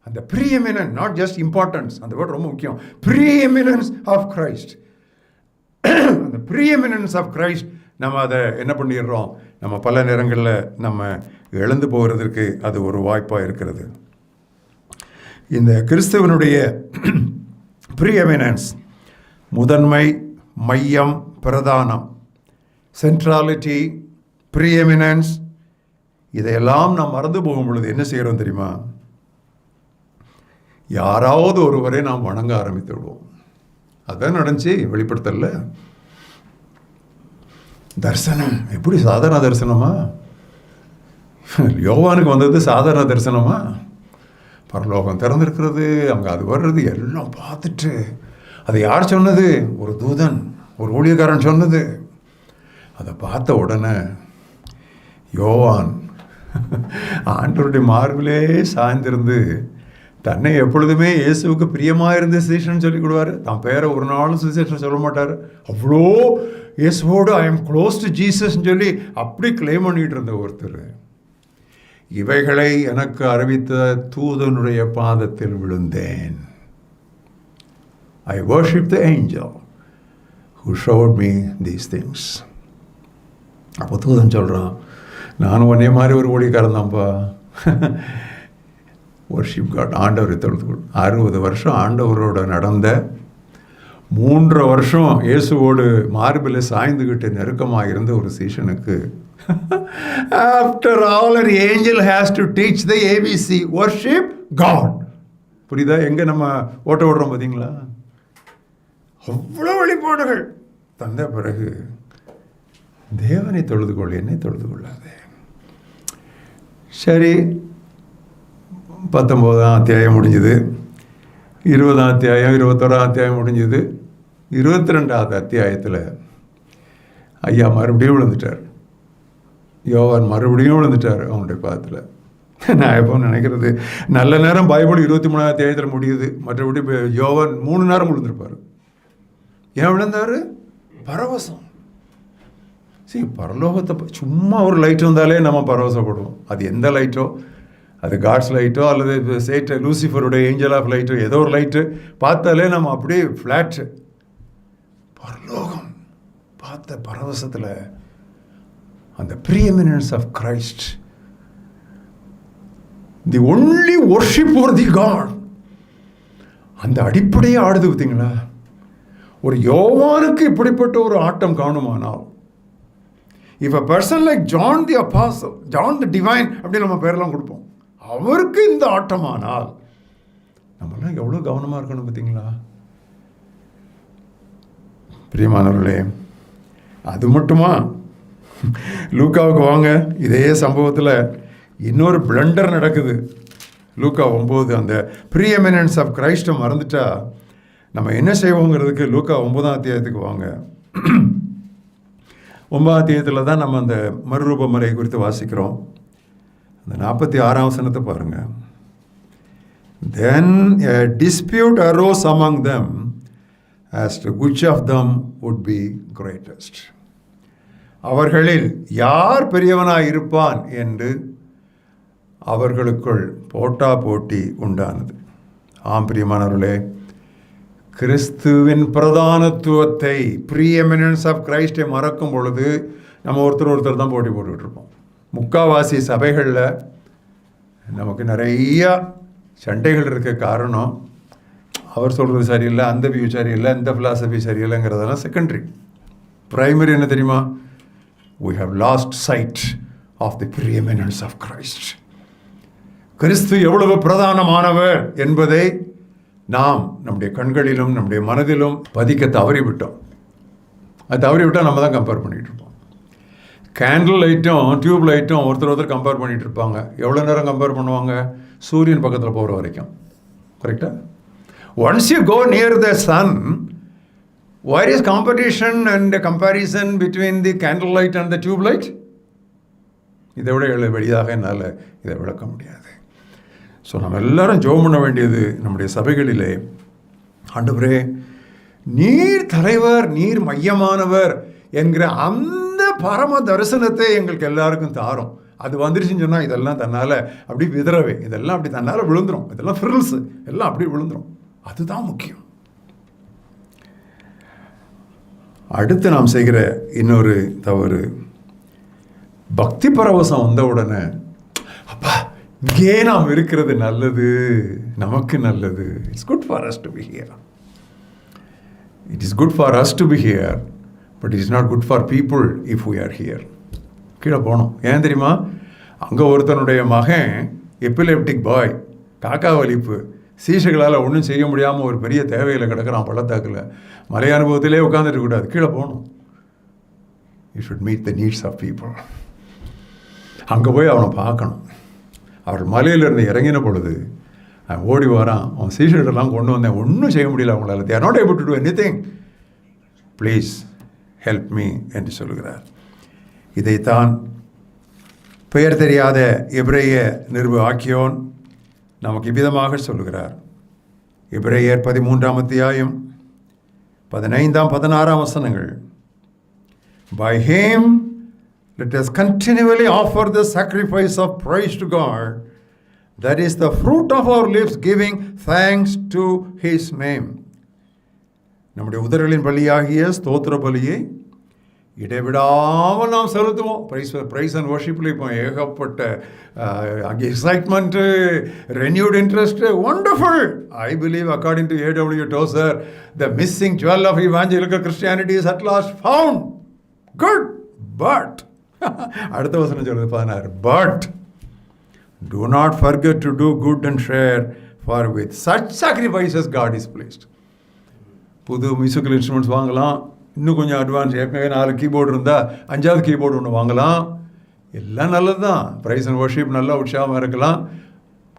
அந்த preeminent, not just importance, அந்த வேர்ட் ரொம்ப முக்கியம். preeminence of Christ. அந்த preeminence of Christ நம்ம அதை என்ன பண்ணிடுறோம், நம்ம பல நேரங்களில் நம்ம இழந்து போகிறதுக்கு அது ஒரு வாய்ப்பாக இருக்கிறது. இந்த கிறிஸ்துவனுடைய ப்ரீஎமினன்ஸ், முதன்மை, மையம், பிரதானம், சென்ட்ராலிட்டி, ப்ரீஎமினன்ஸ், இதையெல்லாம் நாம் மறந்து போகும் பொழுது என்ன செய்கிறோம் தெரியுமா? யாராவது ஒருவரை நாம் வணங்க ஆரம்பித்து விடுவோம். அதான் நடந்துச்சு வெளிப்படுத்தல. தரிசனம் எப்படி சாதாரண தரிசனமா? யோவானுக்கு வந்தது சாதாரண தரிசனமா? பரலோகம் திறந்திருக்கிறது, அங்கே அது வர்றது எல்லாம் பார்த்துட்டு, அதை யார் சொன்னது? ஒரு தூதன், ஒரு ஊழியக்காரன் சொன்னது. அதை பார்த்த உடனே யோவான் ஆண்டவருடைய மார்பிலே சாய்ந்திருந்து தன்னை எப்பொழுதுமே இயேசுவுக்கு பிரியமாக இருந்த சுவிசேஷன் சொல்லி கொடுவார். தான் பேரை ஒரு நாளும் சுவிசேஷன் சொல்ல மாட்டார். அவ்வளோ இயேசுவோடு ஐ எம் க்ளோஸ் டு ஜீசஸ்ன்னு சொல்லி அப்படி கிளைம் பண்ணிகிட்டு இருந்த ஒருத்தர், இவைகளை எனக்கு அறிவித்த தூதனுடைய பாதத்தில் விழுந்தேன். I worship the angel who showed me these things. அப்போ தூதன் சொல்கிறான், நானும் ஒன்னே மாதிரி ஒரு ஊழியக்காரன் தான்ப்பா. வர்ஷிப் காட், ஆண்டவரை தொழுது. 60 வருஷம் ஆண்டவரோட நடந்த, 3 வருஷம் இயேசுவோடு மார்பில் சாய்ந்துக்கிட்டு நெருக்கமாக இருந்த ஒரு சீஷனுக்கு after all an angel has to teach the ABC, worship God. புரியுதா? எங்கே நம்ம ஓட்ட ஓடுறோம் பார்த்தீங்களா? அவ்வளோ வெளிப்பாடுகள் தந்த பிறகு தேவனை தொழுது கொள், என்னை தொழுது கொள்ளாதே. சரி, 19ஆம் அத்தியாயம் முடிஞ்சுது, 20ஆம் அத்தியாயம், 21ஆம் அத்தியாயம் முடிஞ்சுது. 22ஆவது அத்தியாயத்தில் ஐயா மறுபடியும் விழுந்துட்டார். யோவான் மறுபடியும் விழுந்துட்டார் அவனுடைய பாதத்தில். நான் எப்போ நினைக்கிறது, நல்ல நேரம் பைபிள் 23ஆம் அத்தியாயத்தில் முடியுது, மற்றபடி யோவான் 3 நேரம் விழுந்திருப்பார். ஏன் விழுந்தார்? பரவசம். சரி, பரலோகத்தை சும்மா ஒரு லைட் வந்தாலே நம்ம பரவசப்படுவோம். அது எந்த லைட்டோ, அது காட்ஸ் லைட்டோ அல்லது சேட்ட லூசிஃபருடைய ஏஞ்சல் ஆஃப் லைட்டோ, ஏதோ ஒரு லைட்டு பார்த்தாலே நம்ம அப்படியே ஃப்ளாட்டு. பரலோகம் பார்த்த பரவசத்தில் அந்த preeminence of Christ, the only worship for the God, அந்த அடிப்படையே ஆடுது பார்த்தீங்களா? ஒரு யோவானுக்கு இப்படிப்பட்ட ஒரு ஆட்டம் காணுமானால், if a person like John the Apostle, John the Divine அப்படி நம்ம பேரெல்லாம் கொடுப்போம், அவருக்கு இந்த ஆட்டமானால் நம்மளாம் எவ்வளோ கவனமாக இருக்கணும் பார்த்தீங்களா? பிரியமானவர்களே, அது மட்டுமா? லூக்காவுக்கு வாங்க. இதே சம்பவத்தில் இன்னொரு பிளண்டர் நடக்குது. லூக்கா 9, அந்த ப்ரீஎமினன்ஸ் ஆஃப் கிரைஸ்ட்டை மறந்துட்டா நம்ம என்ன செய்வோங்கிறதுக்கு லூக்கா 9ஆம் அத்தியாயத்துக்கு வாங்க. 9ஆம் அத்தியாயத்தில் தான் நம்ம அந்த மறுரூப முறை குறித்து வாசிக்கிறோம். அந்த 46ஆம் வசனத்தை பாருங்கள். Then a dispute arose among them as to which of them would be greatest. அவர்களில் யார் பெரியவனாய் இருப்பான் என்று அவர்களுக்குள் போட்டி உண்டானது. ஆம் பிரியமானவர்களே, கிறிஸ்துவின் பிரதானத்துவத்தை, ப்ரீஎமினன்ஸ் ஆஃப் கிரைஸ்டை மறக்கும் பொழுது நம்ம ஒருத்தர் தான் போட்டி போட்டுக்கிட்டு இருப்போம். முக்காவாசி சபைகளில் நமக்கு நிறையா சண்டைகள் இருக்க காரணம், அவர் சொல்கிறது சரியில்லை, அந்த வியூ சரியில்லை, இந்த ஃபிலாசபி சரியில்லைங்கிறதெல்லாம் செகண்டரி. ப்ரைமரி என்ன தெரியுமா? we have lost sight of the preeminence of Christ. கிறிஸ்து எவ்வளவு பிரதானமானவர் என்பதை நாம் நம்முடைய கண்களிலும் நம்முடைய மனதிலும் பதிக்க தவறிவிட்டோம். அது தவறிவிட்டால் நம்ம தான் கம்பேர் பண்ணிகிட்டு இருப்போம். கேண்டில் லைட்டும் டியூப் லைட்டும் ஒருத்தர் கம்பேர் பண்ணிகிட்டு இருப்பாங்க. எவ்வளோ நேரம் கம்பேர் பண்ணுவாங்க? சூரியன் பக்கத்தில் போகிற வரைக்கும். கரெக்டாக? Once you go near the sun, where is competition and comparison between the candle light and the tube light? இதை விட வெளியாக என்னால் இதை விளக்க முடியாது. ஸோ நம்ம எல்லாரும் ஜெபம் பண்ண வேண்டியது, நம்முடைய சபைகளிலே, ஆண்டவரே நீர் தலைவர், நீர் மையமானவர் என்கிற அந்த பரம தரிசனத்தை எங்களுக்கு எல்லாருக்கும் தாரும். அது வந்துருச்சுன்னு சொன்னால் இதெல்லாம் தன்னால் அப்படி விதறவே, இதெல்லாம் அப்படி தன்னால் விழுந்துடும், இதெல்லாம் ஃப்ரில்ஸு எல்லாம் அப்படி விழுந்துடும். அதுதான் முக்கியம். அடுத்து நாம் செய்கிற இன்னொரு தவறு, பக்தி பரவசம் வந்த உடனே அப்பா இங்கே நாம் இருக்கிறது நல்லது, நமக்கு நல்லது. It's good for us to be here. It is good for us to be here, but it is not good for people if we are here. கீழே போனோம். ஏன் தெரியுமா? அங்கே ஒருத்தனுடைய மகன் எப்பிலெப்டிக் பாய், காக்கா வலிப்பு, சீசைகளால் ஒன்றும் செய்ய முடியாமல் ஒரு பெரிய தேவையில் கிடக்கிறான் பள்ளத்தாக்கில். மலை அனுபவத்திலே உட்காந்துட்டு கூடாது, கீழே போகணும். You should meet the needs of people. அங்கே போய் அவனை பார்க்கணும். அவர் மலையிலிருந்து இறங்கின பொழுது அவன் ஓடி வரான், அவன் சீசைகளெல்லாம் கொண்டு வந்தேன், ஒன்றும் செய்ய முடியல அவங்களால. they are not able to do anything. Please help me என்று சொல்கிறார். இதைத்தான் பெயர் தெரியாத எபிரேய நிருப ஆக்கியோன் நமக்கு இவ்விதமாக சொல்லுகிறார். எபிரேயர் 13ஆம் அத்தியாயம் 15-16 வசனங்கள். By him let us continually offer the sacrifice of praise to God, that is the fruit of our lips, giving thanks to his name. நம்முடைய உதடுகளின் பலியாகிய ஸ்தோத்திர பலியை இடைவிடாமல் நாம் செலுத்துவோம். ப்ரைஸ் அண்ட் வர்ஷிப்பில் இப்போ ஏகப்பட்ட excitement, renewed interest, wonderful. I believe according to A.W. Tozer, the missing jewel of evangelical Christianity is at last found. Good, but அடுத்த வசனம் சொல்லுது 16, but do not forget to do good and share, for with such sacrifices God is pleased. புது musical instruments வாங்கலாம், இன்னும் கொஞ்சம் advance, ஏற்கனவே 4 keyboard இருந்தால் 5வது கீபோர்டு ஒன்று வாங்கலாம். எல்லாம் நல்லது தான். ப்ரைஸ் அண்ட் வர்ஷிப் நல்லா உற்சாகமாக இருக்கலாம்.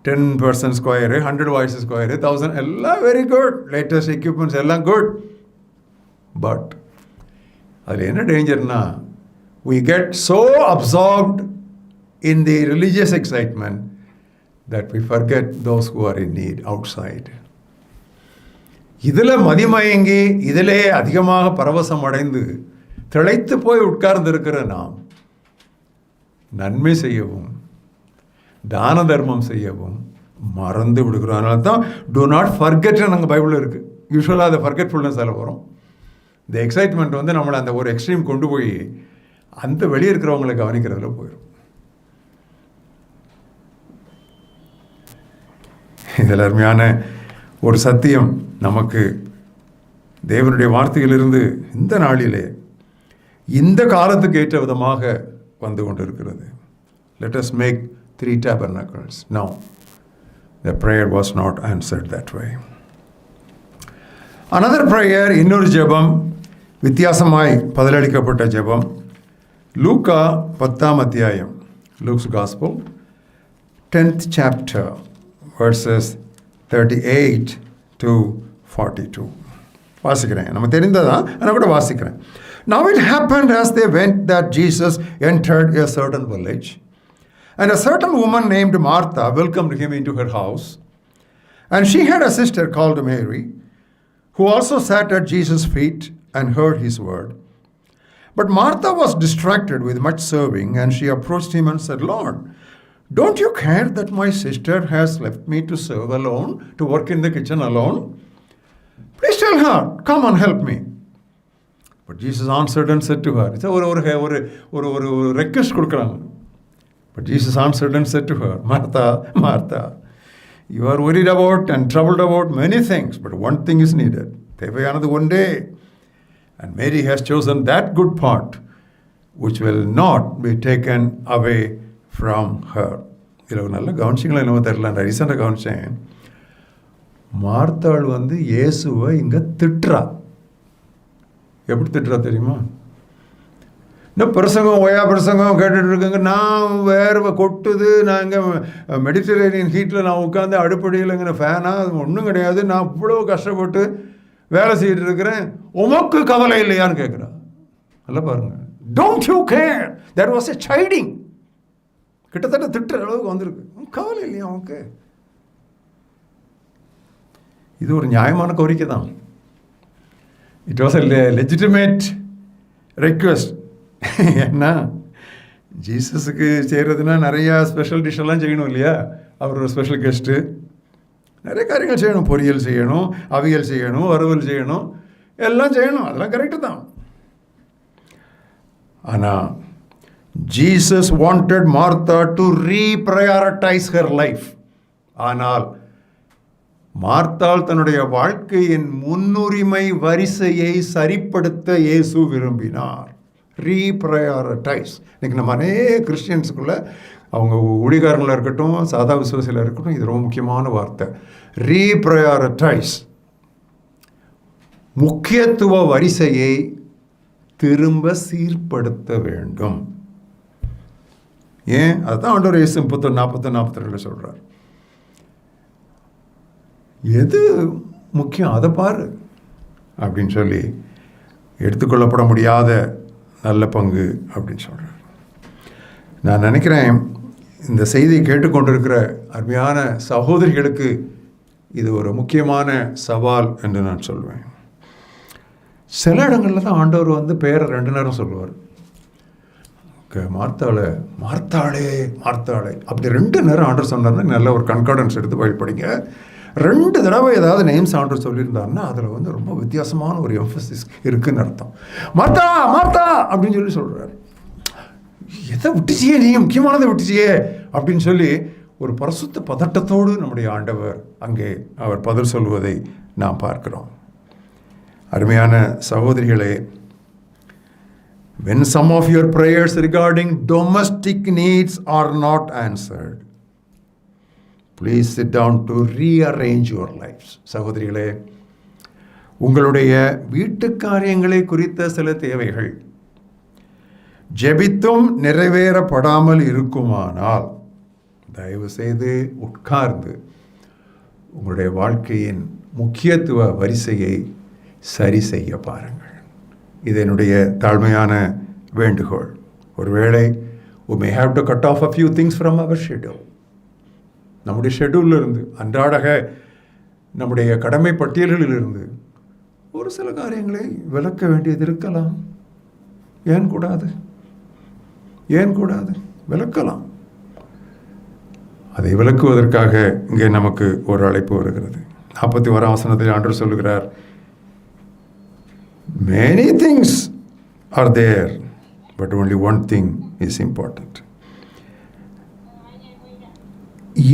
10 person ஸ்கொயரு, 100 voices ஸ்கொயரு, 1000 எல்லாம் வெரி குட். லேட்டஸ்ட் எக்யூப்மெண்ட்ஸ் எல்லாம் குட். பட் அதில் என்ன டேஞ்சர்னா, we get so absorbed in the religious excitement that we forget those who are in need outside. இதில் மதிமயங்கி இதிலே அதிகமாக பரவசம் அடைந்து திளைத்து போய் உட்கார்ந்து இருக்கிற நாம் நன்மை செய்யவும் தான தர்மம் செய்யவும் மறந்து விடுகிறோம். அதனால தான் do not forget நாங்கள் பைபிளில் இருக்குது. யூஸ்வலாக அதை ஃபர்கெட்ஃபுல்னஸ் அதில் வரும். இந்த எக்ஸைட்மெண்ட் வந்து நம்மளை அந்த ஒரு எக்ஸ்ட்ரீம் கொண்டு போய் அந்த வெளியே இருக்கிறவங்களை கவனிக்கிறதுல போயிடும். இதில் அருமையான ஒரு சத்தியம் நமக்கு தேவனுடைய வார்த்தையிலிருந்து இந்த நாளிலே இந்த காலத்துக்கு ஏற்ற விதமாக வந்து கொண்டிருக்கிறது. Let us make 3 tabernacles. No, the prayer was not answered that way. Another prayer, இன்னொரு ஜெபம், வித்தியாசமாய் பதிலளிக்கப்பட்ட ஜெபம். லூக்கா 10ஆம் அத்தியாயம், Luke's Gospel, 10th chapter, verses 38 to 42. வாசிக்கிறேன், நம்ம தெரிந்ததான், ஆனால் கூட வாசிக்கிறேன். Now it happened as they went that Jesus entered a certain village, and a certain woman named Martha welcomed him into her house. And she had a sister called Mary, who also sat at Jesus' feet and heard his word. But Martha was distracted with much serving, and she approached him and said, Lord, don't you care that my sister has left me to serve alone, to work in the kitchen alone? Please tell her, come and help me. But Jesus answered and said to her, it's ஒரு request கொடுக்குறாங்க. But Jesus answered and said to her, Martha, Martha, you are worried about and troubled about many things, but one thing is needed. தேவையானது ஒன்றே. And Mary has chosen that good part, which will not be taken away from her. இதில் நல்ல கவனிச்சிங்களா என்னவோ தெரியல, நான் ரீசெண்டாக கவனித்தேன். மார்த்தாள் வந்து இயேசுவை இங்கே திட்டுறா. எப்படி திட்டுறா தெரியுமா? இன்னும் பிரசங்கம் ஒயா பிரசங்கம் கேட்டுட்டு இருக்குங்க, நான் வேர்வை கொட்டுது, நான் இங்கே மெடிட்டரேனியன் ஹீட்டில் நான் உட்காந்து அடுப்படியில்ங்கிற ஃபேனாக அது ஒன்றும் கிடையாது, நான் இவ்வளோ கஷ்டப்பட்டு வேலை செய்துட்டு இருக்கிறேன், உமக்கு கவலை இல்லையான்னு கேட்குறா. நல்லா பாருங்க, don't you care, there was a siding. கிட்டத்தட்ட திட்டுற அளவுக்கு வந்திருக்கு. கவலை இல்லையா உனக்கு? இது ஒரு நியாயமான கோரிக்கை தான். It was a legitimate request. ஏன்னா ஜீசஸுக்கு செய்கிறதுனா நிறையா ஸ்பெஷல் டிஷ்ஷெல்லாம் செய்யணும் இல்லையா? அவர் ஒரு ஸ்பெஷல் கெஸ்ட்டு, நிறைய காரியங்கள் செய்யணும். பொரியல் செய்யணும், அவியல் செய்யணும், வறுவல் செய்யணும், எல்லாம் செய்யணும். அதெல்லாம் கரெக்டு தான். ஆனால் Jesus wanted Martha to reprioritize her life. ஆனால் மார்த்தாள் தன்னுடைய வாழ்க்கையின் முன்னுரிமை வரிசையை சரிப்படுத்த இயேசு விரும்பினார். ரீப்ரையாரிட்டைஸ். இன்னைக்கு நம்ம அநேக கிறிஸ்டியன்ஸுக்குள்ள, அவங்க ஊழியக்காரங்களாக இருக்கட்டும், சாதா விசுவாசியில் இருக்கட்டும், இது ரொம்ப முக்கியமான வார்த்தை. ரீப்ரையாரிட்டைஸ். முக்கியத்துவ வரிசையை திரும்ப சீர்படுத்த வேண்டும். ஏன்? அதுதான் ஆண்டவர் இயேசு 41:41-42 சொல்கிறார். எது முக்கியம் அதை பாரு அப்படின்னு சொல்லி எடுத்துக்கொள்ளப்பட முடியாத நல்ல பங்கு அப்படின்னு சொல்கிறார். நான் நினைக்கிறேன் இந்த செய்தியை கேட்டுக்கொண்டிருக்கிற அருமையான சகோதரிகளுக்கு இது ஒரு முக்கியமான சவால் என்று நான் சொல்வேன். சில இடங்களில் தான் ஆண்டவர் பேரை 2 நேரம் சொல்லுவார். மார்த்தாளே மார்த்தாளே மார்த்தாளே அப்படி 2 நேரம் ஆண்டவர் சொன்னார்னா நல்ல ஒரு கன்கார்டன்ஸ் எடுத்து படிங்க. 2 தடவை ஏதாவது நேம்ஸ் ஆண்டவர் சொல்லியிருந்தாருன்னா அதில் ரொம்ப வித்தியாசமான ஒரு எம்ஃபசிஸ் இருக்குன்னு அர்த்தம். மார்த்தா மார்த்தா அப்படின்னு சொல்லி சொல்கிறார். எதை விட்டுச்சியே, நீ முக்கியமானதை விட்டுச்சியே அப்படின்னு சொல்லி ஒரு பரிசுத்த பதட்டத்தோடு நம்முடைய ஆண்டவர் அங்கே அவர் பதில் சொல்வதை நாம் பார்க்கிறோம். அருமையான சகோதரிகளே, when some of your prayers regarding domestic needs are not answered, please sit down to rearrange your lives. சகோதரிகளே, உங்களுடைய வீட்டு காரியங்களை குறித்த சில தேவைகள் ஜெபித்தும் நிறைவேறப்படாமல் இருக்குமானால் தயவு செய்து உட்கார்ந்து உங்களுடைய வாழ்க்கையின் முக்கியத்துவ வரிசையை சரி செய்ய பாருங்கள். இது என்னுடைய தாழ்மையான வேண்டுகோள். ஒருவேளை we may have to cut off a few things from our schedule. நம்முடைய ஷெட்யூலில் இருந்து, அன்றாடக நம்முடைய கடமை பட்டியல்களிலிருந்து ஒரு சில காரியங்களை விலக்க வேண்டியது இருக்கலாம். ஏன் கூடாது? ஏன் கூடாது? விலக்கலாம். அதை விலக்குவதற்காக இங்கே நமக்கு ஒரு அழைப்பு வருகிறது. 41 வசனத்தில் ஆண்டவர் சொல்லுகிறார், many things are there, but only one thing is important.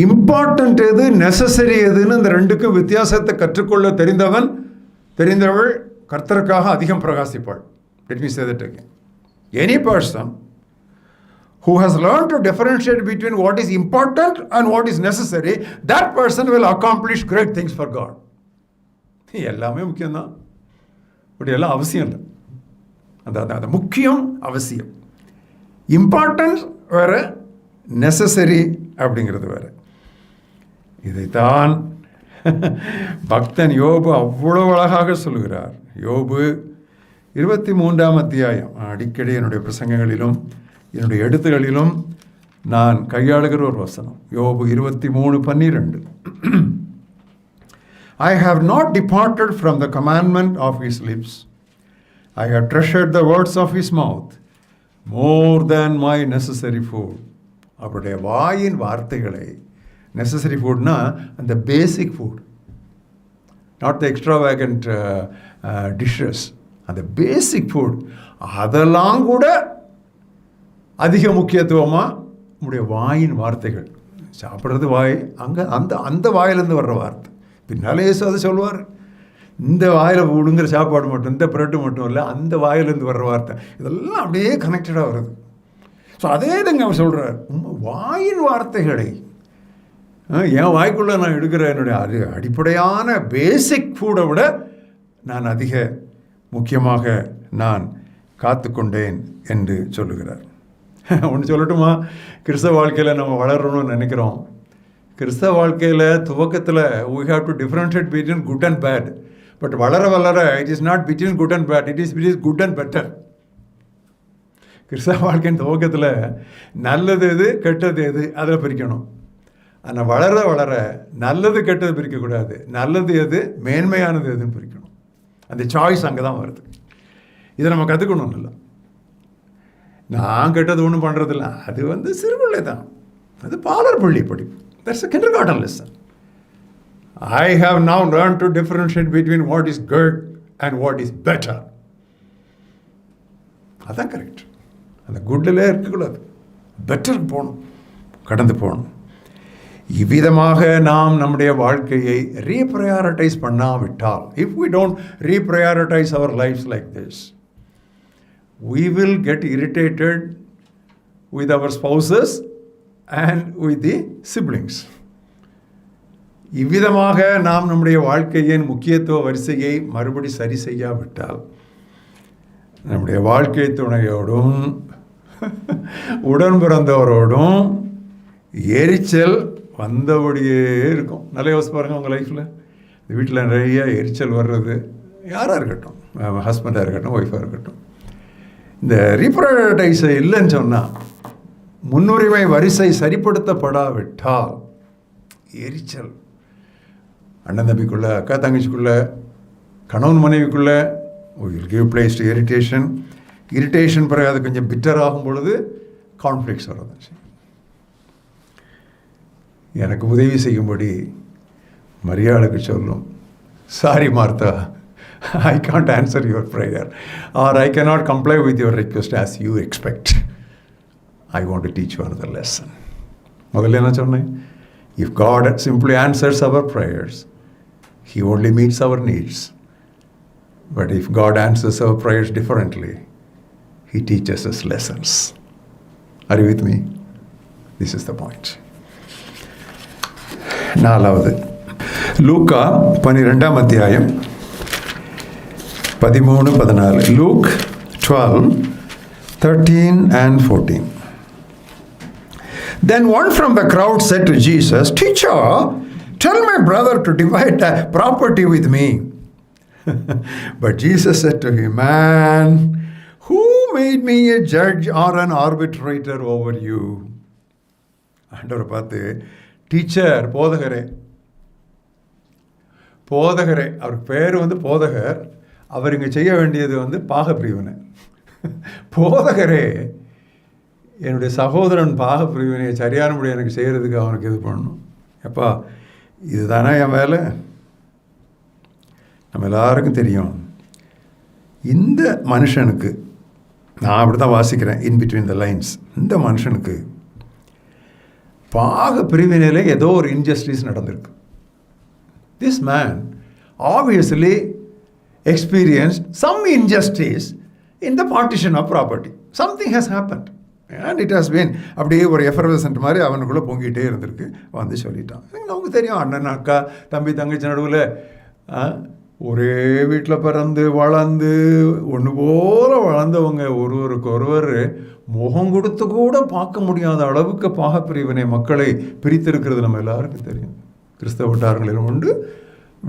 Important எது, நெசசரி எதுன்னு இந்த 2க்கும் வித்தியாசத்தை கற்றுக்கொள்ள தெரிந்தவள் கர்த்தருக்காக அதிகம் பிரகாசிப்பாள். Let me say that again. Any person who has learned to differentiate between what is important and what is necessary, that person will accomplish great things for God. எல்லாமே முக்கியம்தான், but எல்லாம் அவசியம் இல்லை. அந்த முக்கியம் அவசியம். இம்பார்ட்டன்ஸ் வேறு, நெசசரி அப்படிங்கிறது வேறு. இதைத்தான் பக்தன் யோபு அவ்வளோ அழகாக சொல்லுகிறார். யோபு 23ஆம் அத்தியாயம், அடிக்கடி என்னுடைய பிரசங்கங்களிலும் என்னுடைய எழுத்துகளிலும் நான் கையாளுகிற ஒரு வசனம். யோபு 23:12. I have not departed from the commandment of his lips. I have treasured the words of his mouth more than my necessary food. அவருடைய வாயின் வார்த்தைகளை, நெசசரி ஃபுட்னா அந்த பேசிக் ஃபுட், நாட் த எக்ஸ்ட்ராவேகண்ட் டிஷ்ஷஸ், அந்த பேசிக் ஃபுட், அதெல்லாம் கூட அதிக முக்கியத்துவமாக நம்முடைய வாயின் வார்த்தைகள். சாப்பிட்றது வாய், அங்கே அந்த வாயிலேருந்து வர்ற வார்த்தை. பின்னாலே இயேசு அதை சொல்லுவார், இந்த வாயில் விடுங்கிற சாப்பாடு மட்டும், இந்த பிரெட்டு மட்டும் இல்லை, அந்த வாயிலேருந்து வர்ற வார்த்தை. இதெல்லாம் அப்படியே கனெக்டடாக வருது. ஸோ அதே தாங்க அவர் சொல்கிறார், வாயின் வார்த்தைகளை என் வாய்க்குள்ளே நான் எடுக்கிற என்னுடைய அடிப்படையான பேசிக் ஃபுட்டை விட நான் அதிக முக்கியமாக நான் காத்து கொண்டேன் என்று சொல்லுகிறார். ஒன்று சொல்லட்டுமா, கிறிஸ்தவ வாழ்க்கையில் நம்ம வளரணும்னு நினைக்கிறோம். கிறிஸ்தவ வாழ்க்கையில் துவக்கத்தில் we have to differentiate between good and bad. But வளர வளர it is not between good and bad, it is good and better. கிறிஸ்தவ வாழ்க்கையின் துவக்கத்தில் நல்லது எது கெட்டது எது அதில் பிரிக்கணும். ஆனால் வளர வளர நல்லது கெட்டது பிரிக்கக்கூடாது, நல்லது எது மேன்மையானது எதுன்னு பிரிக்கணும். அந்த சாய்ஸ் அங்கே தான் வருது. இதை நம்ம கற்றுக்கணும். இல்லை நான் கெட்டது ஒன்றும் பண்ணுறதில்ல, அது சிறுபிள்ளை தான், அது பாலர் பள்ளி படிப்பு. That's a kindergarten lesson. I have now learned to differentiate between what is good and what is better. அதான் கரெக்ட். அந்த குட்டிலே இருக்கக்கூடாது, பெட்டருக்கு போகணும், கடந்து போகணும். இவ்விதமாக நாம் நம்முடைய வாழ்க்கையை reprioritise பண்ணாவிட்டால், if we don't reprioritize our lives like this, we will get irritated with our spouses and with the siblings. இவ்விதமாக நாம் நம்முடைய வாழ்க்கையின் முக்கியத்துவ வரிசையை மறுபடி சரி செய்யாவிட்டால், நம்முடைய வாழ்க்கை துணையோடும் உடன் பிறந்தவரோடும் எரிச்சல் வந்தபடியே இருக்கும். நல்லா யோசிச்சு பாருங்கள், உங்கள் லைஃப்பில் வீட்டில் நிறைய எரிச்சல் வர்றது யாராக இருக்கட்டும், ஹஸ்பண்டாக இருக்கட்டும், ஒய்ஃபாக இருக்கட்டும். இந்த ரீப்ரையாரிட்டைஸ் இல்லைன்னு சொன்னால், முன்னுரிமை வரிசை சரிப்படுத்தப்படாவிட்டால் எரிச்சல், அண்ணன் தம்பிக்குள்ளே, அக்கா தங்கச்சிக்குள்ளே, கணவன் மனைவிக்குள்ளே will give place to irritation. Irritation பிறகு அது கொஞ்சம் பிட்டர் ஆகும் பொழுது கான்ஃப்ளிக்ஸ் வர்றது. எனக்கு உதவி செய்யும்படி மரியாளுக்கு சொல்லும், sorry Martha, I can't answer your prayer, R I cannot comply with your request as you expect. I want to teach you another lesson. முதல்ல என்ன சொன்னேன்? If God simply answers our prayers, He only meets our needs. But if God answers our prayers differently, He teaches us lessons. Are you with me? This is the point. நாலாவது, லூக்கா 12ஆம் அத்தியாயம் 13-14. Luke 12:13 and 14. Then one from the crowd said to Jesus, "Teacher, tell my brother to divide the property with me." But Jesus said to him, "Man, who made me a judge or an arbitrator over you?" ஆண்டவர் பார்த்து, teacher, போதகரே, போதகரே, அவருக்கு பேர் போதகர், அவர் இங்கே செய்ய வேண்டியது பாகப்பிரிவினை. போதகரே, என்னுடைய சகோதரன் பாகப்பிரிவினையை சரியானபடி எனக்கு செய்கிறதுக்கு அவனுக்கு இது பண்ணணும். எப்பா, இதுதானே என் வேலை? நம்ம எல்லாருக்கும் தெரியும், இந்த மனுஷனுக்கு, நான் அப்படி தான் வாசிக்கிறேன் இன் பிட்வீன் த லைன்ஸ், இந்த மனுஷனுக்கு பாக பிரிவினையில் ஏதோ ஒரு இன்ஜஸ்டிஸ் நடந்திருக்கு. This man obviously experienced some injustice in the partition of property. Something has happened and it has been அப்படியே ஒரு எஃபர்வசன்ட் மாதிரி அவனுக்குள்ளே பொங்கிட்டே இருந்திருக்கு. சொல்லிட்டான். நமக்கு தெரியும், அண்ணன் அக்கா தம்பி தங்கச்சி நடுவில் ஒரே வீட்டில் பிறந்து வளர்ந்து ஒன்று போல வளர்ந்தவங்க ஒருவருக்கு ஒருவர் முகம் கொடுத்து கூட பார்க்க முடியாத அளவுக்கு பாகப்பிரிவினை மக்களை பிரித்திருக்கிறது நம்ம எல்லாருக்கும் தெரியும். கிறிஸ்தவ வட்டாரங்களிலும் உண்டு,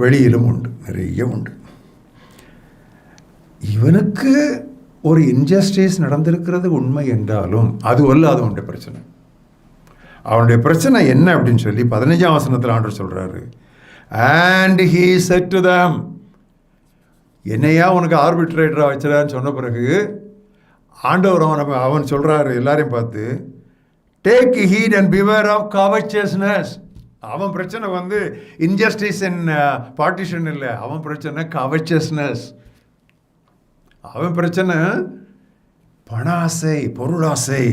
வெளியிலும் உண்டு, நிறைய உண்டு. இவனுக்கு ஒரு இன்ஜஸ்டிஸ் நடந்திருக்கிறது உண்மை என்றாலும் அது அவனுடைய பிரச்சனை. அவனுடைய பிரச்சனை என்ன அப்படின்னு சொல்லி 15ஆம் வசனத்தில் ஆண்டவர் சொல்கிறாரு, and he said to them, என்னையா உனக்கு ஆர்பிட்ரேட்டராக வச்சுறான்னு சொன்ன பிறகு ஆண்டவர் அவன் சொல்கிறாரு எல்லாரையும் பார்த்து, take heed and beware of covetousness. அவன் பிரச்சனை இன்ஜஸ்டிஸ் இன் பார்ட்டிஷன் இல்லை, அவன் பிரச்சனை கவச்சஸ்னஸ். அவன் பிரச்சனை பணாசை, பொருளாசை.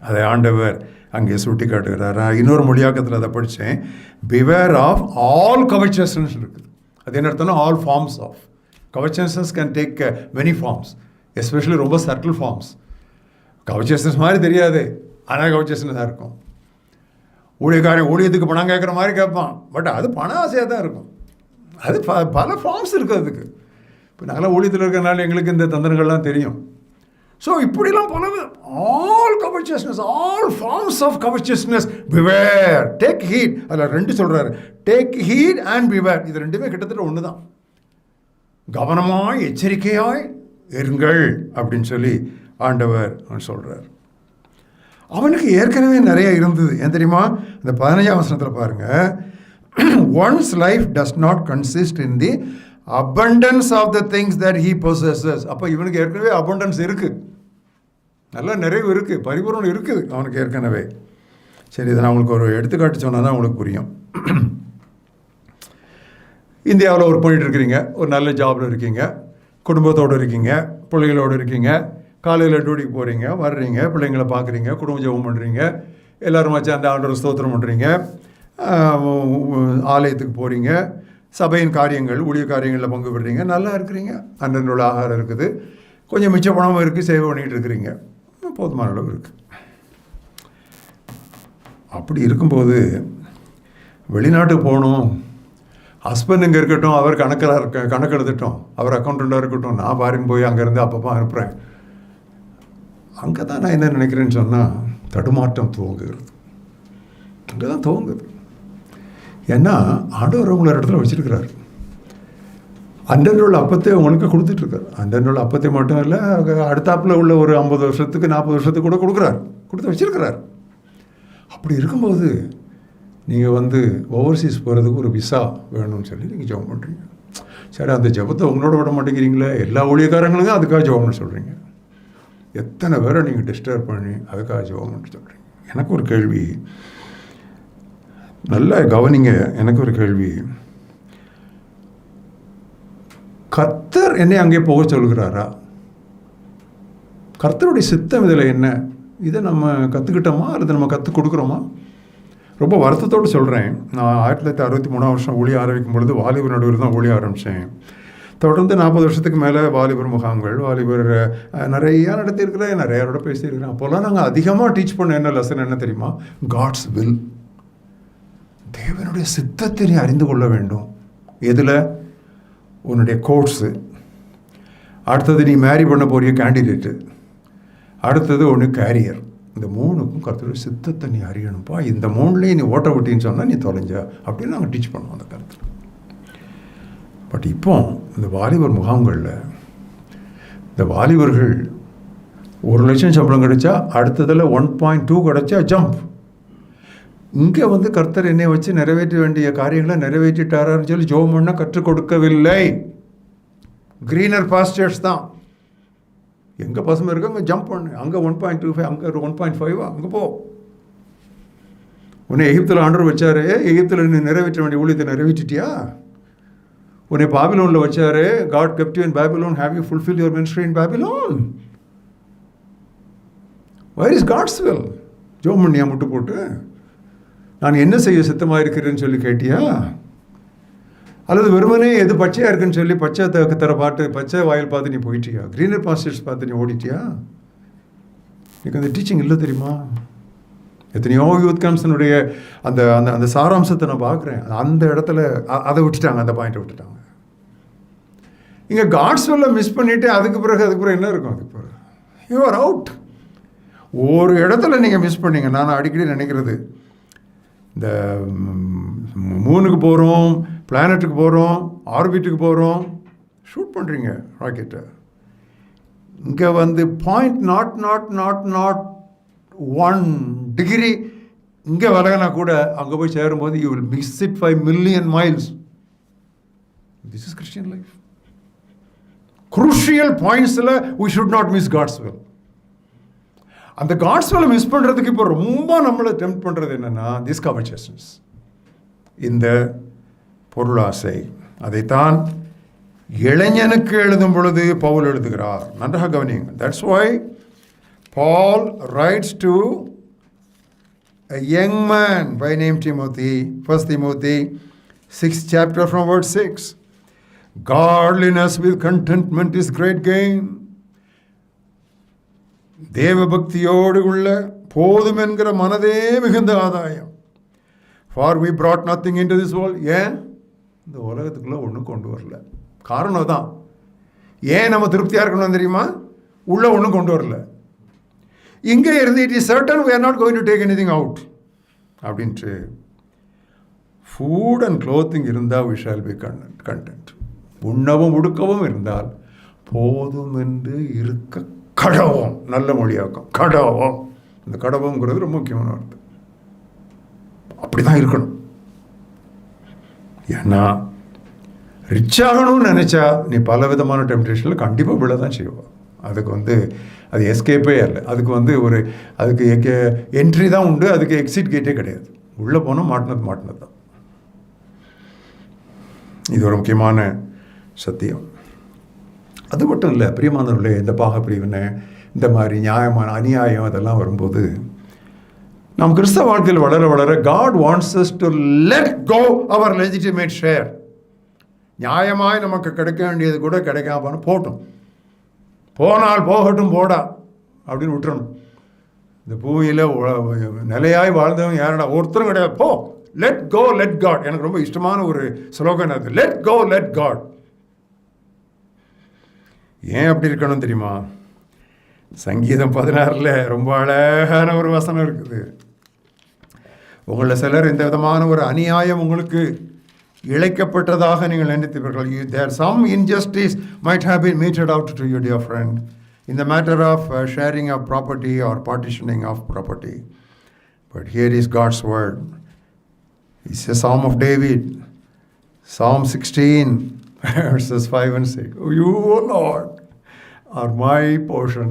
அதை ஆண்டவர் அங்கே சுட்டி காட்டுகிறாரா. இன்னொரு மொழியாக்கத்தில் அதை படித்தேன், பிவேர் ஆஃப் ஆல் கவச்சஸ்னஸ் இருக்குது. அது என்ன அர்த்தம்னா all forms of covetousness can take many forms, especially ரொம்ப சட்டில் ஃபார்ம்ஸ். கவச்சஸ்னஸ் மாதிரி தெரியாது, ஆனால் கவச்சஸ்னஸாக இருக்கும். ஊழியத்துக்கு பணம் கேட்குற மாதிரி கேட்பான், பட் அது பண ஆசையாக தான் இருக்கும். அது பல ஃபார்ம்ஸ் இருக்குது அதுக்கு. இப்போ நாங்களாம் ஊழியத்தில் இருக்கிறனால எங்களுக்கு இந்த தந்திரங்கள்லாம் தெரியும். ஸோ இப்படிலாம் பல all covetousness, all forms of covetousness, beware, take heed. அதில் 2 சொல்கிறாரு, டேக் ஹீட் அண்ட் பிவேர். இது ரெண்டுமே கிட்டத்தட்ட ஒன்று தான். கவனமாய் எச்சரிக்கையாய் இருங்கள் அப்படின்னு சொல்லி ஆண்டவர் சொல்கிறார். அவனுக்கு ஏற்கனவே நிறைய இருந்தது. ஏன் தெரியுமா? இந்த 15ஆம் வசனத்தில் பாருங்கள், once life does not consist in the abundance of the things that he possesses. அப்போ இவனுக்கு ஏற்கனவே abundance இருக்குது, நல்ல நிறைவு இருக்குது, பரிபூர்ணம் இருக்குது அவனுக்கு ஏற்கனவே. சரி, இதை நான் உங்களுக்கு ஒரு எடுத்துக்காட்டு சொன்னால் தான் உங்களுக்கு புரியும். இந்தியாவில் ஒர்க் பண்ணிகிட்டு இருக்கிறீங்க, ஒரு நல்ல ஜாபில் இருக்கீங்க, குடும்பத்தோடு இருக்கீங்க, பிள்ளைகளோடு இருக்கீங்க, காலையில் டியூட்டிக்கு போகிறீங்க, வர்றீங்க, பிள்ளைங்களை பார்க்குறீங்க, குடும்ப ஜெபம் பண்ணுறீங்க, எல்லோரும் வச்சு அந்த ஆண்டவர் ஸ்தோத்திரம் பண்ணுறீங்க, ஆலயத்துக்கு போகிறீங்க, சபையின் காரியங்கள் ஊழிய காரியங்களில் பங்கு பெறுறீங்க, நல்லா இருக்கிறீங்க, அன்றன்றுள்ள உள்ள ஆகாரம் இருக்குது, கொஞ்சம் மிச்ச பணமும் இருக்குது, சேவை பண்ணிகிட்டு இருக்கிறீங்க, போதுமான அளவு இருக்குது. அப்படி இருக்கும்போது வெளிநாட்டுக்கு போகணும், ஹஸ்பண்ட் இங்கே இருக்கட்டும், அவர் கணக்கு எழுதட்டும், அவர் அக்கௌண்டண்ட்டாக இருக்கட்டும், நான் பாருங்க போய் அங்கேருந்து அப்பப்போ அனுப்புகிறேன். அங்கே தான் நான் என்ன நினைக்கிறேன்னு சொன்னால் தடுமாற்றம் துவங்குகிறது. அங்கே தான் துவங்குது. ஏன்னா ஆண்டவர் உங்களை இடத்துல வச்சுருக்கிறார். அன்றன்றுள்ள அப்பத்தை உங்களுக்கு கொடுத்துட்ருக்கார். அன்றன்றுள்ள அப்பத்தை மட்டும் இல்லை, அடுத்தாப்பில் உள்ள ஒரு 50 வருஷத்துக்கு 40 வருஷத்துக்கு கூட கொடுத்து வச்சுருக்கிறார். அப்படி இருக்கும்போது நீங்கள் ஓவர்சீஸ் போகிறதுக்கு ஒரு விசா வேணும்னு சொல்லி நீங்கள் ஜெபம் பண்ணுறீங்க. சரி, அந்த ஜெபத்தை உங்களோட விட மாட்டேங்கிறீங்களே, எல்லா ஊழியக்காரங்களுக்கும் அதுக்காக ஜெபம்னு சொல்கிறீங்க. எத்தனை பேரை நீங்கள் டிஸ்டர்ப் பண்ணி அதுக்காக ஜெபம்னு சொல்கிறீங்க. எனக்கு ஒரு கேள்வி, நல்லா கவனிங்க. எனக்கு ஒரு கேள்வி, கர்த்தர் என்னை அங்கே போக சொல்கிறாரா? கர்த்தருடைய சித்தம் இதில் என்ன? இதை நம்ம கற்றுக்கிட்டோமா அல்லது நம்ம கற்றுக் கொடுக்குறோமா? ரொம்ப வருத்தத்தோடு சொல்கிறேன். நான் 1963 வருஷம் ஊழிய ஆரம்பிக்கும் பொழுது வாலிபர் நடுவர் தான் ஊழிய ஆரம்பித்தேன். தொடர்ந்து 40 வருஷத்துக்கு மேலே வாலிபர் முகாம்கள், வாலிபர் நிறையா நடத்தியிருக்கிறேன், நிறையாரோட பேசியிருக்கிறேன். அப்போல்லாம் நாங்கள் அதிகமாக டீச் பண்ண என்ன லெசன் என்ன தெரியுமா? God's will. தேவனுடைய சித்தத்தை நீ அறிந்து கொள்ள வேண்டும். எதில்? உன்னுடைய கோர்ஸு, அடுத்தது நீ மேரி பண்ண போறிய கேண்டிடேட்டு, அடுத்தது ஒன்று கேரியர். இந்த 3க்கும் கருத்துடைய சித்தத்தை நீ அறியணும்ப்பா. இந்த 3லேயும் நீ ஓட்ட விட்டின்னு சொன்னால் நீ தொலைஞ்ச அப்படின்னு நாங்கள் டீச் பண்ணுவோம் அந்த கருத்தில். பட் இப்போ இந்த வாலிபர் முகாம்களில் இந்த வாலிபர்கள் 1 லட்சம் சம்பளம் கிடைச்சா அடுத்ததில் 1.2 கிடைச்சா ஜம்ப். இங்கே கர்த்தர் என்னை வச்சு நிறைவேற்ற வேண்டிய காரியங்களை நிறைவேற்றிட்டாரான்னு சொல்லி ஜெபம் பண்ண கற்றுக் கொடுக்கவில்லை. க்ரீனர் பாஸ்டர்ஸ் தான். எங்கே பசுமை இருக்கு அங்கே ஜம்ப் பண்ணு, அங்கே 1.25, அங்கே 1.5, அங்கே போ. உன்னை எகிப்தில் ஆண்டவர் வச்சாரு, எகிப்தில் நீ நிறைவேற்ற வேண்டிய ஊழியத்தை நிறைவேற்றிட்டியா? உன்னை பாபிலோனில் வச்சாரு, God kept you in Babylon, have you fulfilled your ministry in Babylon? Where is God's will? ஜெபம் பண்ணியா முட்டு போட்டு? நான் என்ன செய்ய சித்தமாக இருக்கிறேன்னு சொல்லி கேட்டியா? அல்லது வெறுமனே எது பச்சையாக இருக்குன்னு சொல்லி பச்சை தர பாட்டு பச்சை வாயில் பார்த்து நீ போயிட்டியா? க்ரீனர் பாஸ்டர்ஸ் பார்த்து நீ ஓடிட்டியா? எனக்கு அந்த டீச்சிங் இல்லை தெரியுமா? எத்தனையோ யூத் கேம்ப்ஸினுடைய அந்த அந்த அந்த சாராம்சத்தை நான் பார்க்குறேன். அந்த இடத்துல அதை விட்டுட்டாங்க, அந்த பாயிண்ட்டை விட்டுட்டாங்க. இங்கே காட்ஸ்வெல்ல மிஸ் பண்ணிவிட்டு அதுக்கு பிறகு என்ன இருக்கும்? அதுக்கு பிறகு யூ ஆர் அவுட். ஒரு இடத்துல நீங்கள் மிஸ் பண்ணீங்க. நான் அடிக்கடி நினைக்கிறது, இந்த மூனுக்கு போகிறோம், பிளானட்டுக்கு போகிறோம், ஆர்பிட்டுக்கு போகிறோம், ஷூட் பண்ணுறீங்க ராக்கெட்டை. இங்கே .1 டிகிரி இங்கே விலகினா கூட அங்கே போய் சேரும்போது you will miss it 5 million miles. This is Christian life. Crucial பாயிண்ட்ஸில் we should not miss God's will. அந்த காட்ஸ் வேலை மிஸ் பண்ணுறதுக்கு இப்போ ரொம்ப நம்மளை டெம்ப்ட் பண்ணுறது என்னென்னா திஸ் கவர்ச்சியஸ்னஸ், இந்த பொருளாசை. அதைத்தான் இளைஞனுக்கு எழுதும் பொழுது பவுல் எழுதுகிறார். நன்றாக கவனியுங்கள். That's why Paul writes to a young man by name Timothy, 1 Timothy 6th chapter from verse 6. Godliness with contentment is great gain. தேவ பக்தியோடு உள்ள போதும் என்கிற மனதே மிகுந்த ஆதாயம். For we brought nothing into this world. ஏன் இந்த உலகத்துக்குள்ளே ஒன்றும் கொண்டு வரல. காரணம் தான். ஏன் நம்ம திருப்தியாக இருக்கணும் தெரியுமா? உள்ள ஒன்றும் கொண்டு வரல. இங்கே இருந்து it is certain we are not going to take anything out அப்படின்ட்டு. ஃபுட் அண்ட் க்ளோத்திங் இருந்தால் we shall be content. உண்ணவும் உடுக்கவும் இருந்தால் போதும் என்று இருக்க கடவும். நல்ல மொழியாக்கம் கடவும். இந்த கடவுங்கிறது ரொம்ப முக்கியமான வார்த்தை. அப்படி தான் இருக்கணும். ஏன்னா ரிச் ஆகணும்னு நினச்சா நீ பல விதமான டெம்ப்டேஷனில் கண்டிப்பாக விழ தான் செய்வோம். அதுக்கு அது எஸ்கேப்பே இல்லை. அதுக்கு என்ட்ரி தான் உண்டு, அதுக்கு எக்ஸிட் கேட்டே கிடையாது. உள்ளே போனால் மாட்டினது தான். இது ஒரு முக்கியமான சத்தியம். அது மட்டும் இல்லை பிரியமானவர்களே, இந்த பாக பிரிவினை இந்த மாதிரி நியாயமான அநியாயம் அதெல்லாம் வரும்போது நாம் கிறிஸ்தவ வாழ்க்கையில் வளர வளர God wants us to let go our legitimate share. நியாயமாய் நமக்கு கிடைக்க வேண்டியது கூட கிடைக்காம போட்டும், போனால் போகட்டும் போடா அப்படின்னு விட்டுறணும். இந்த பூமியில் நிலையாய் வாழ்ந்தவங்க யாரடா? ஒருத்தரும் கிடையாது. போ, லெட் கோ லெட் காட். எனக்கு ரொம்ப இஷ்டமான ஒரு ஸ்லோகன் அது, லெட் கோ லெட் காட். ஏன் அப்படி இருக்கணும் தெரியுமா? சங்கீதம் 16 ரொம்ப அழகான ஒரு வசனம் இருக்குது. உங்களில் சிலர் இந்த விதமான ஒரு அநியாயம் உங்களுக்கு இழைக்கப்பட்டதாக நீங்கள் நினைத்தீர்கள். There some injustice might have been meted out to you, dear friend, in the matter of sharing of property or partitioning of property. But here is God's word. It's a Psalm of David, Psalm 16, verses 5 and 6. You, O Lord, are my portion,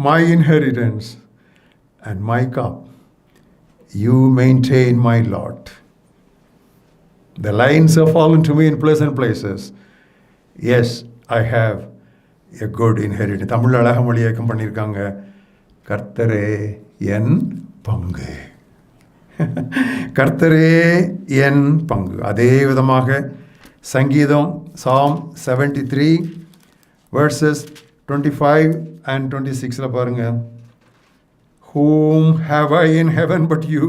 my inheritance, and my cup. You maintain my lot. The lines have fallen to me in pleasant places. Yes, I have a good inheritance. Tamil அழக மொழியாக்கம் பண்ணியிருக்காங்க, கர்த்தரே என் பங்கு. கர்த்தரே என் பங்கு. அதே விதமாக சங்கீதம் Psalm 73 verses 25 and 26 பாருங்க. Whom have I in heaven but you?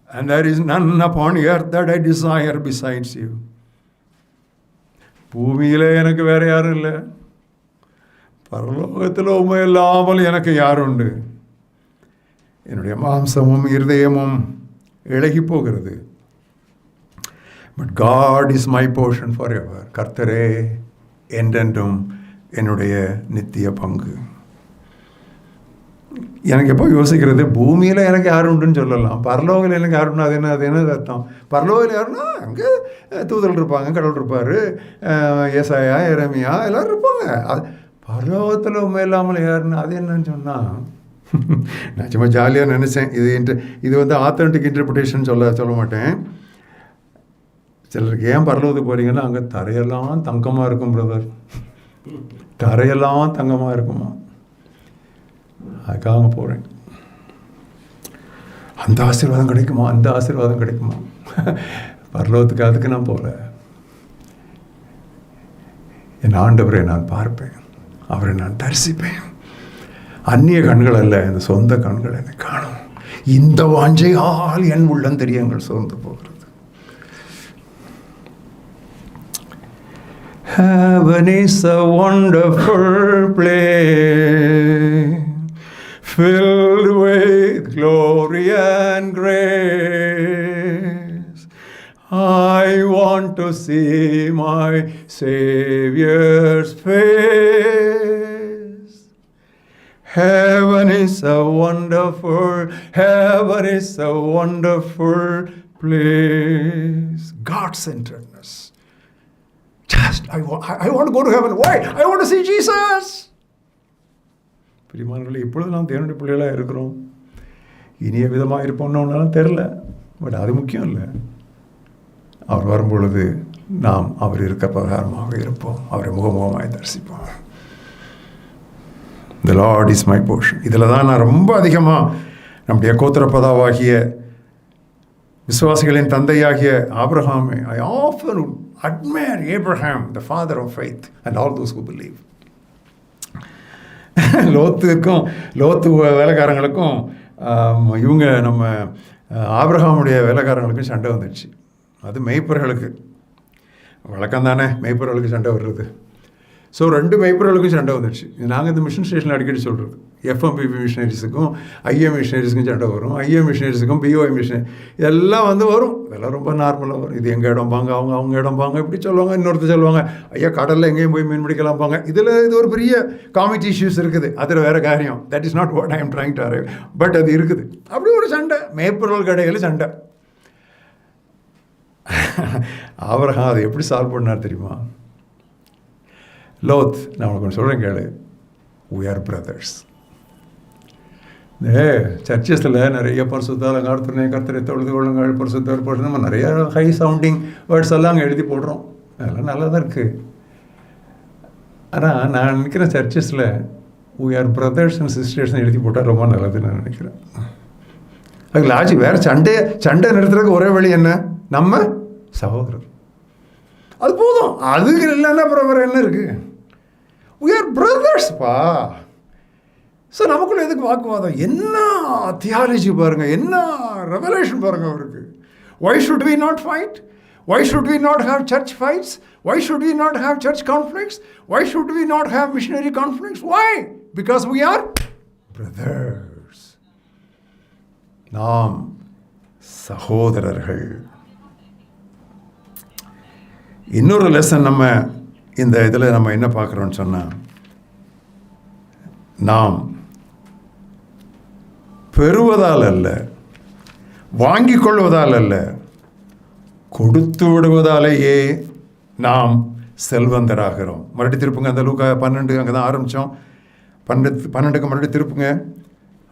And there is none upon earth that I desire besides you. பூமியிலே எனக்கு வேற யாரும் இல்லை, பரலோகத்தில் உண்மை இல்லாமல் எனக்கு யாருண்டு? என்னுடைய மாம்சமும் இருதயமும் இழகி போகிறது. But God is my portion forever. கர்த்தரே என்றென்றும் என்னுடைய நித்திய பங்கு. எனக்கு எப்போ யோசிக்கிறது, பூமியில் எனக்கு யார் உண்டுன்னு சொல்லலாம், பரலோகில் எனக்கு யார் உண்டு, அது என்ன அர்த்தம்? பரலோகில் யாருன்னா அங்கே தூதல் இருப்பாங்க, கடவுள் இருப்பார், ஏசாயா எரேமியா எல்லோரும் இருப்பாங்க. அது பரலோகத்தில் உண்மை இல்லாமல் யாருன்னு அது என்னன்னு சொன்னால், நான் சும்மா ஜாலியாக நினச்சேன். இது ஆத்தென்டிக் இன்டர்பிரிட்டேஷன் சொல்ல மாட்டேன். சிலருக்கு ஏன் பரலோகத்துக்கு போகிறீங்கன்னா, அங்கே தரையெல்லாம் தங்கமாக இருக்கும் பிரதர், தரையெல்லாம் தங்கமாக இருக்குமா, அதுக்காக போகிறேன். அந்த ஆசீர்வாதம் கிடைக்குமா, அந்த ஆசீர்வாதம் கிடைக்குமா? பரலோகத்துக்கு அதுக்கு நான் போகல. என் ஆண்டவரை நான் பார்ப்பேன், அவரை நான் தரிசிப்பேன். அந்நிய கண்கள் அல்ல, இந்த சொந்த கண்கள் என்னை காணும். இந்த வாஞ்சையால் என் உள்ளம் தெரியங்கள் சோர்ந்து போகிறது. Heaven is a wonderful place, filled with glory and grace. I want to see my Savior's face. Heaven is a wonderful place. God-centeredness. I want to go to heaven. Why? I want to see Jesus. பிரியமானவர்களே, இப்பொழுது நாம் தேவனுடைய பிள்ளைகளாக இருக்கிறோம். இனிய விதமாக இருப்போம்னு ஒன்றாலும் தெரில, பட் அது முக்கியம் இல்லை. அவர் வரும்பொழுது நாம் அவர் இருக்க பிரகாரமாக இருப்போம், அவரை முகமுகமாய் தரிசிப்போம். The Lord is my portion. இதில் தான் நான் ரொம்ப அதிகமாக நம்முடைய கோத்திரப்பதாவாகிய விசுவாசிகளின் தந்தையாகிய ஆபிரகாமை, I often admire Abraham, the father of faith, and all those who believe. லோத்து வேலைக்காரங்களுக்கும் இவங்க நம்ம ஆபிரகாமுடைய வேலைக்காரங்களுக்கும் சண்டை வந்துடுச்சு. அது மெய்ப்பர்களுக்கு வழக்கம் தானே, மெய்ப்பர்களுக்கு சண்டை வர்றது. ஸோ 2 மெய்ப்பர்களுக்கும் சண்டை வந்துடுச்சு. நாங்கள் இந்த மிஷன் ஸ்டேஷனில் அடிக்கடி சொல்கிறது, எஃப்எம்பிபி மிஷனரிஸுக்கும் ஐஎம் மிஷனரிஸுக்கும் சண்டை வரும், ஐஎம் மிஷனரிஸுக்கும் பிஓஐ மிஷனரி இதெல்லாம் வரும். இதெல்லாம் ரொம்ப நார்மலாக வரும். இது எங்கள் இடம்பாங்க, அவங்க இடம்பாங்க, இப்படி சொல்லுவாங்க. இன்னொருத்தர் சொல்லுவாங்க, ஐயா கடலில் எங்கேயும் போய் மீன் பிடிக்கலாம்பாங்க. இது ஒரு பெரிய காமிட்டி இஷ்யூஸ் இருக்குது. அதில் வேறு காரியம். That is not what I am trying to arrive. But அது இருக்குது. அப்படி ஒரு சண்டை, மேய்ப்பொருள் கடையில் சண்டை. ஆபிரகாம் அதை எப்படி சால்வ் பண்ணார் தெரியுமா? லோத், நான் உனக்கு ஒன்று சொல்கிறேன் கேளு, we are brothers. சர்ச்சஸில் நிறைய பரிசுத்தால் கர்த்தரை தொழுது கொள்ளுங்கள், பரிசுத்தர் நம்ம நிறைய ஹை சவுண்டிங் வேர்ட்ஸ் எல்லாம் அங்கே எழுதி போடுறோம். அதெல்லாம் நல்லா தான் இருக்குது. ஆனால் நான் நினைக்கிறேன் சர்ச்சஸில் we are brothers and sisters எழுதி போட்டால் ரொம்ப நல்லதுன்னு நான் நினைக்கிறேன். அது லாஜிக். வேறு சண்டை நிறுத்துறதுக்கு ஒரே வழி என்ன? நம்ம சகோதரர். அது போதும். அதுக்கு இல்லைன்னா அப்புறம் வேறு என்ன இருக்குது? we are brothers பா. ஸோ நமக்குள்ள எதுக்கு வாக்குவாதம்? என்ன தியாலஜி பாருங்கள், என்ன ரெவலேஷன் பாருங்கள் அவருக்கு. why should we not fight? Why should we not have church fights? Why should we not have church conflicts? Why should we not have missionary conflicts? Why? Because we are brothers. நாம் சகோதரர்கள். இன்னொரு lesson நம்ம இந்த இதில் நம்ம என்ன பார்க்குறோன்னு சொன்னால், நாம் பெறுவதால் அல்ல, வாங்கிக் கொள்வதால் அல்ல, கொடுத்து விடுவதாலேயே நாம் செல்வந்தராகிறோம். மறுபடி திருப்புங்க அந்த லூக்கா 12, அங்கே தான் ஆரம்பித்தோம். 12க்கு மறுபடி திருப்புங்க.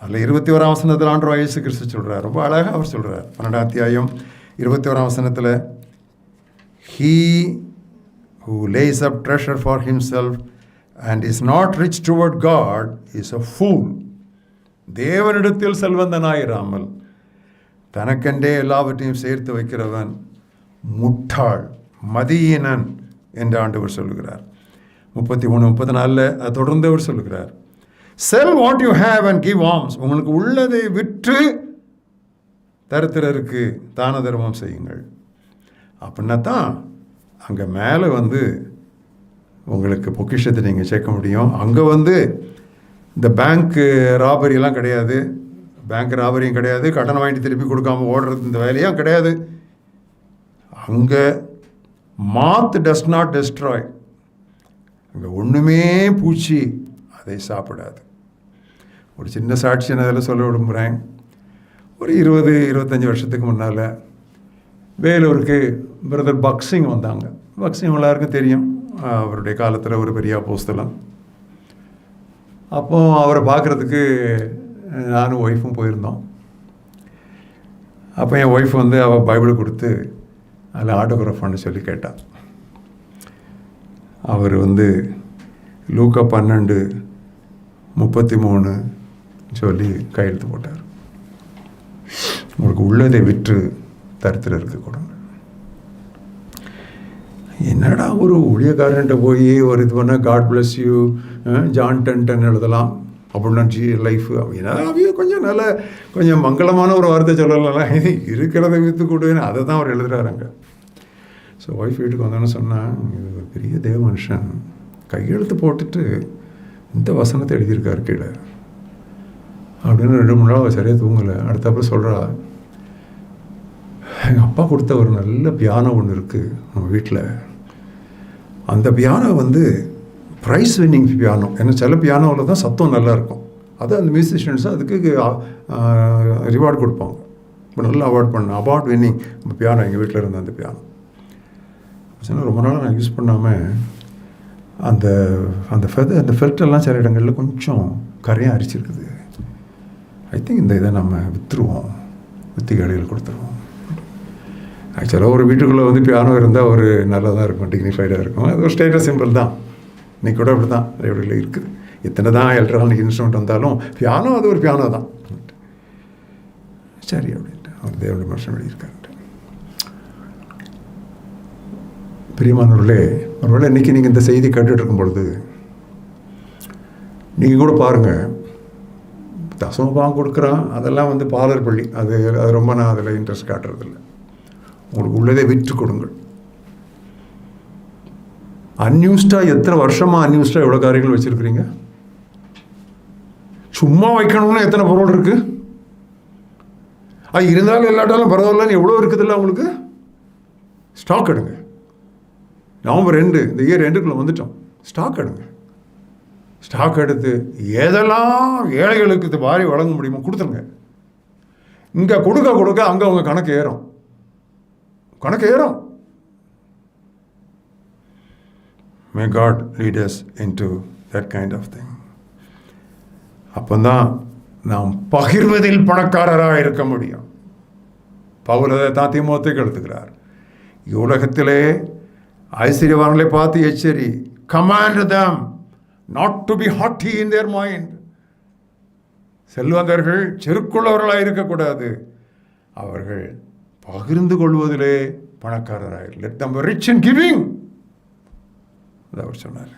அதில் 21ஆம் வசனத்தில் ஆண்டவர் இயேசு கிறிஸ்து சொல்கிறார். ரொம்ப அழகாக அவர் சொல்கிறார். 12ஆம் அத்தியாயம் 21ஆம் வசனத்தில், he who lays up treasure for himself and is not rich toward God is a fool. தேவனிடத்தில் செல்வந்தனாயிராமல் தனக்கென்றே எல்லாவற்றையும் சேர்த்து வைக்கிறவன் முட்டாள், மதியினன் என்று ஆண்டவர் சொல்லுகிறார். 33, 34 அதை தொடர்ந்து அவர் சொல்லுகிறார். Sell what you have and give alms. உங்களுக்கு உள்ளதை விற்று தரித்திரருக்கு தான தர்மம் செய்யுங்கள். அப்படின்னா தான் அங்கே மேலே உங்களுக்கு பொக்கிஷத்தை நீங்கள் சேர்க்க முடியும். அங்கே இந்த பேங்க்கு ராபரியெல்லாம் கிடையாது, பேங்க் ராபரியும் கிடையாது, கடன் வாங்கிட்டு திருப்பி கொடுக்காமல் ஓடுறது இந்த வேலையும் கிடையாது. அங்கே மாத் டஸ் நாட் டெஸ்ட்ராய். அங்கே ஒன்றுமே பூச்சி அதை சாப்பிடாது. ஒரு சின்ன சாட்சி நான் அதில் சொல்ல விரும்புகிறேன். ஒரு 20-25 வருஷத்துக்கு முன்னால் வேலூருக்கு பிரதர் பக்சிங் வந்தாங்க. பக்சிங் எல்லாருக்கும் தெரியும், அவருடைய காலத்தில் ஒரு பெரிய அப்போஸ்தலன். அப்போ அவரை பார்க்குறதுக்கு நானும் ஒய்ஃபும் போயிருந்தோம். அப்போ என் ஒய்ஃப் அவள் பைபிள் கொடுத்து அதில் ஆட்டோகிராஃப் பண்ண சொல்லி கேட்டாள். அவர் லூக்கா 12:33 சொல்லி கையெழுத்து போட்டார். உங்களுக்கு உள்ளதை விற்று தரித்திரருக்கு கொடுங்க. என்னடா ஒரு ஊழியக்காரன்ட்ட போய் ஒரு இது பண்ணால் காட் பிளஸ் யூ ஜான் 10:10 எழுதலாம் அப்படின்னா லைஃப் அப்படின்னா கொஞ்சம் நல்ல கொஞ்சம் மங்களமான ஒரு வார்த்தை சொல்லலாம். இது இருக்கிறத விற்று கொடுன்னு அதை தான் அவர் எழுதுகிறாருங்க. ஸோ ஒய்ஃப் வீட்டுக்கு வந்தோன்னு சொன்னால், இது ஒரு பெரிய தேவ மனுஷன் கையெழுத்து போட்டுட்டு இந்த வசனத்தை எழுதியிருக்காரு கீழே அப்படின்னு 2-3 நாள் அவள் சரியாக தூங்கலை. அடுத்தப்பறம் சொல்கிறா, எங்கள் அப்பா கொடுத்த ஒரு நல்ல பியானோ ஒன்று இருக்குது நம்ம வீட்டில். அந்த பியானோ ப்ரைஸ் வின்னிங் பியானோ. ஏன்னா சில பியானோவில் தான் சத்தம் நல்லாயிருக்கும். அது அந்த மியூசிஷியன்ஸு அதுக்கு ரிவார்டு கொடுப்பாங்க. இப்போ நல்லா அவார்ட் வின்னிங் பியானோ எங்கள் வீட்டில் இருந்த அந்த பியானோ சொன்னால் ரொம்ப நாள் நான் யூஸ் பண்ணாமல் அந்த ஃபெல்ட்டெல்லாம் சில இடங்களில் கொஞ்சம் கரையாக அரிச்சிருக்குது. ஐ திங்க் இந்த இதை நம்ம விற்றுருவோம், விற்று கடையில் கொடுத்துருவோம். ஆக்சுவலாக ஒரு வீட்டுக்குள்ளே பியானோ இருந்தால் ஒரு நல்லதாக இருக்கும், டிக்னிஃபைடாக இருக்கும். அது ஒரு ஸ்டேட்டஸ் சிம்பிள் தான். இன்றைக்கி கூட அப்படி தான் லைப்ரரியில் இருக்குது. எத்தனை தான் எலக்ட்ரானிக் இன்ஸ்ட்ருமெண்ட் வந்தாலும் பியானோ அது ஒரு பியானோ தான். சரி அப்படின்ட்டு அவர் தேவனுடைய மனுஷன் எழுதியிருக்காரு. பிரியமானவர்களே, ஒருவேளை இன்றைக்கி நீங்கள் இந்த செய்தி கேட்டுட்டு இருக்கும் பொழுது நீங்கள் கூட பாருங்கள், தசமபாகம் கொடுக்குறான் அதெல்லாம் பாலர் பள்ளி, அது ரொம்ப நான் அதில் இன்ட்ரெஸ்ட் காட்டுறதில்லை. உங்களுக்கு உள்ளதை விற்று கொடுங்கள். அன்யூஸ்டாக எத்தனை வருஷமாக அன்யூஸ்டாக எவ்வளோ காரியங்கள் வச்சுருக்கிறீங்க? சும்மா வைக்கணும்னு எத்தனை பொருள் இருக்குது? அது இருந்தாலும் இல்லாட்டாலும் பரவாயில்லன்னு எவ்வளோ இருக்குதுல்ல உங்களுக்கு. ஸ்டாக் எடுங்க. நவம்பர் 2 இந்த இயர் 2க்குள்ளே வந்துட்டோம். ஸ்டாக் எடுங்க. ஸ்டாக் எடுத்து எதெல்லாம் ஏழைகளுக்கு இது வாரி வழங்க முடியுமோ கொடுத்துருங்க. இங்கே கொடுக்க அங்கே அவங்க கணக்கு ஏறும். May God lead us into that kind of thing. அப்போதான் நாம் பகிர்வதில் பணக்காரராக இருக்க முடியும். பவுல் அதை தான் தீமோத்தேயுக்கு எடுத்துக்கிறார். உலகத்திலே ஐஸ்வர்யவான்களை பார்த்து எச்சரி, command them not to be haughty in their mind. செல்வந்தர்கள் செருக்குள்ளவர்களாக இருக்கக்கூடாது, அவர்கள் பகிர்ந்து கொள்வதிலே பணக்காரராக. let them be rich in giving. அவர் சொன்னார்.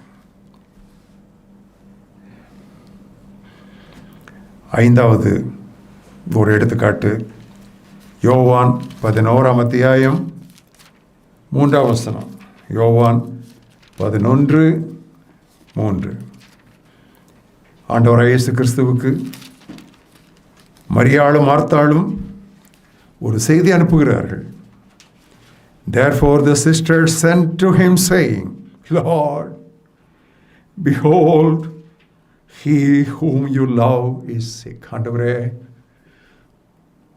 5வது ஒரு எடுத்துக்காட்டு, யோவான் 11ஆம் அத்தியாயம் 3ஆம் வசனம். யோவான் 11:3. ஆண்டவராகிய இயேசு கிறிஸ்துவுக்கு மரியாளும் மார்த்தாளும் ஒரு செய்தி அனுப்புகிறார்கள். Therefore the sisters sent to him saying, Lord, behold, he whom you love is sick. ஆண்டவரே,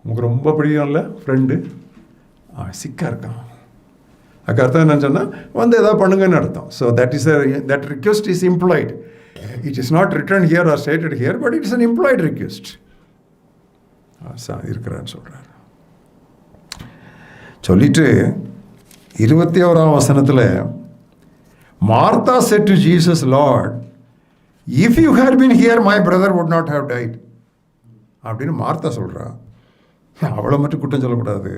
உங்களுக்கு ரொம்ப பிடிக்கும்ல ஃப்ரெண்டு, சிக்காக இருக்கான். அதுக்கு அர்த்தம் என்னன்னு சொன்னால் வந்து எதாவது பண்ணுங்கன்னு அர்த்தம். So that request is implied. It is not written here or stated here, but it is an implied request. இருக்கிறான்னு சொல்கிறார். சொல்லிட்டு 21ஆம் வசனத்தில், Martha said to Jesus, Lord, if you had been here, my brother would not have died. அப்படின்னு Martha சொல்கிறா. அவ்வளோ மட்டும் குற்றம் சொல்லக்கூடாது.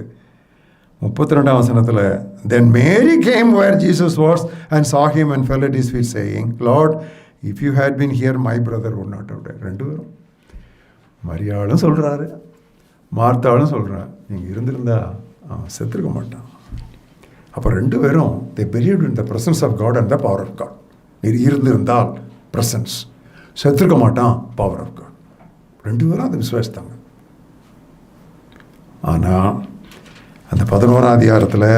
32ஆம் வசனத்தில், Then Mary came where Jesus was and saw him and fell at his feet saying, Lord, if you had been here, my brother would not have died. 2 பேரும், மரியாளும் சொல்கிறாரு, மார்த்தாளும் சொல்கிறா, நீங்கள் இருந்திருந்தா செத்துருக்க மாட்டான். அப்போ 2 பேரும் they believed in the presence of God and the power of God. நீர் இருந்திருந்தால் presence, செத்துருக்க மாட்டான் power of God. 2 பேரும் அதை விசுவாசித்தாங்க. ஆனால் அந்த 11ஆம் அதிகாரத்தில்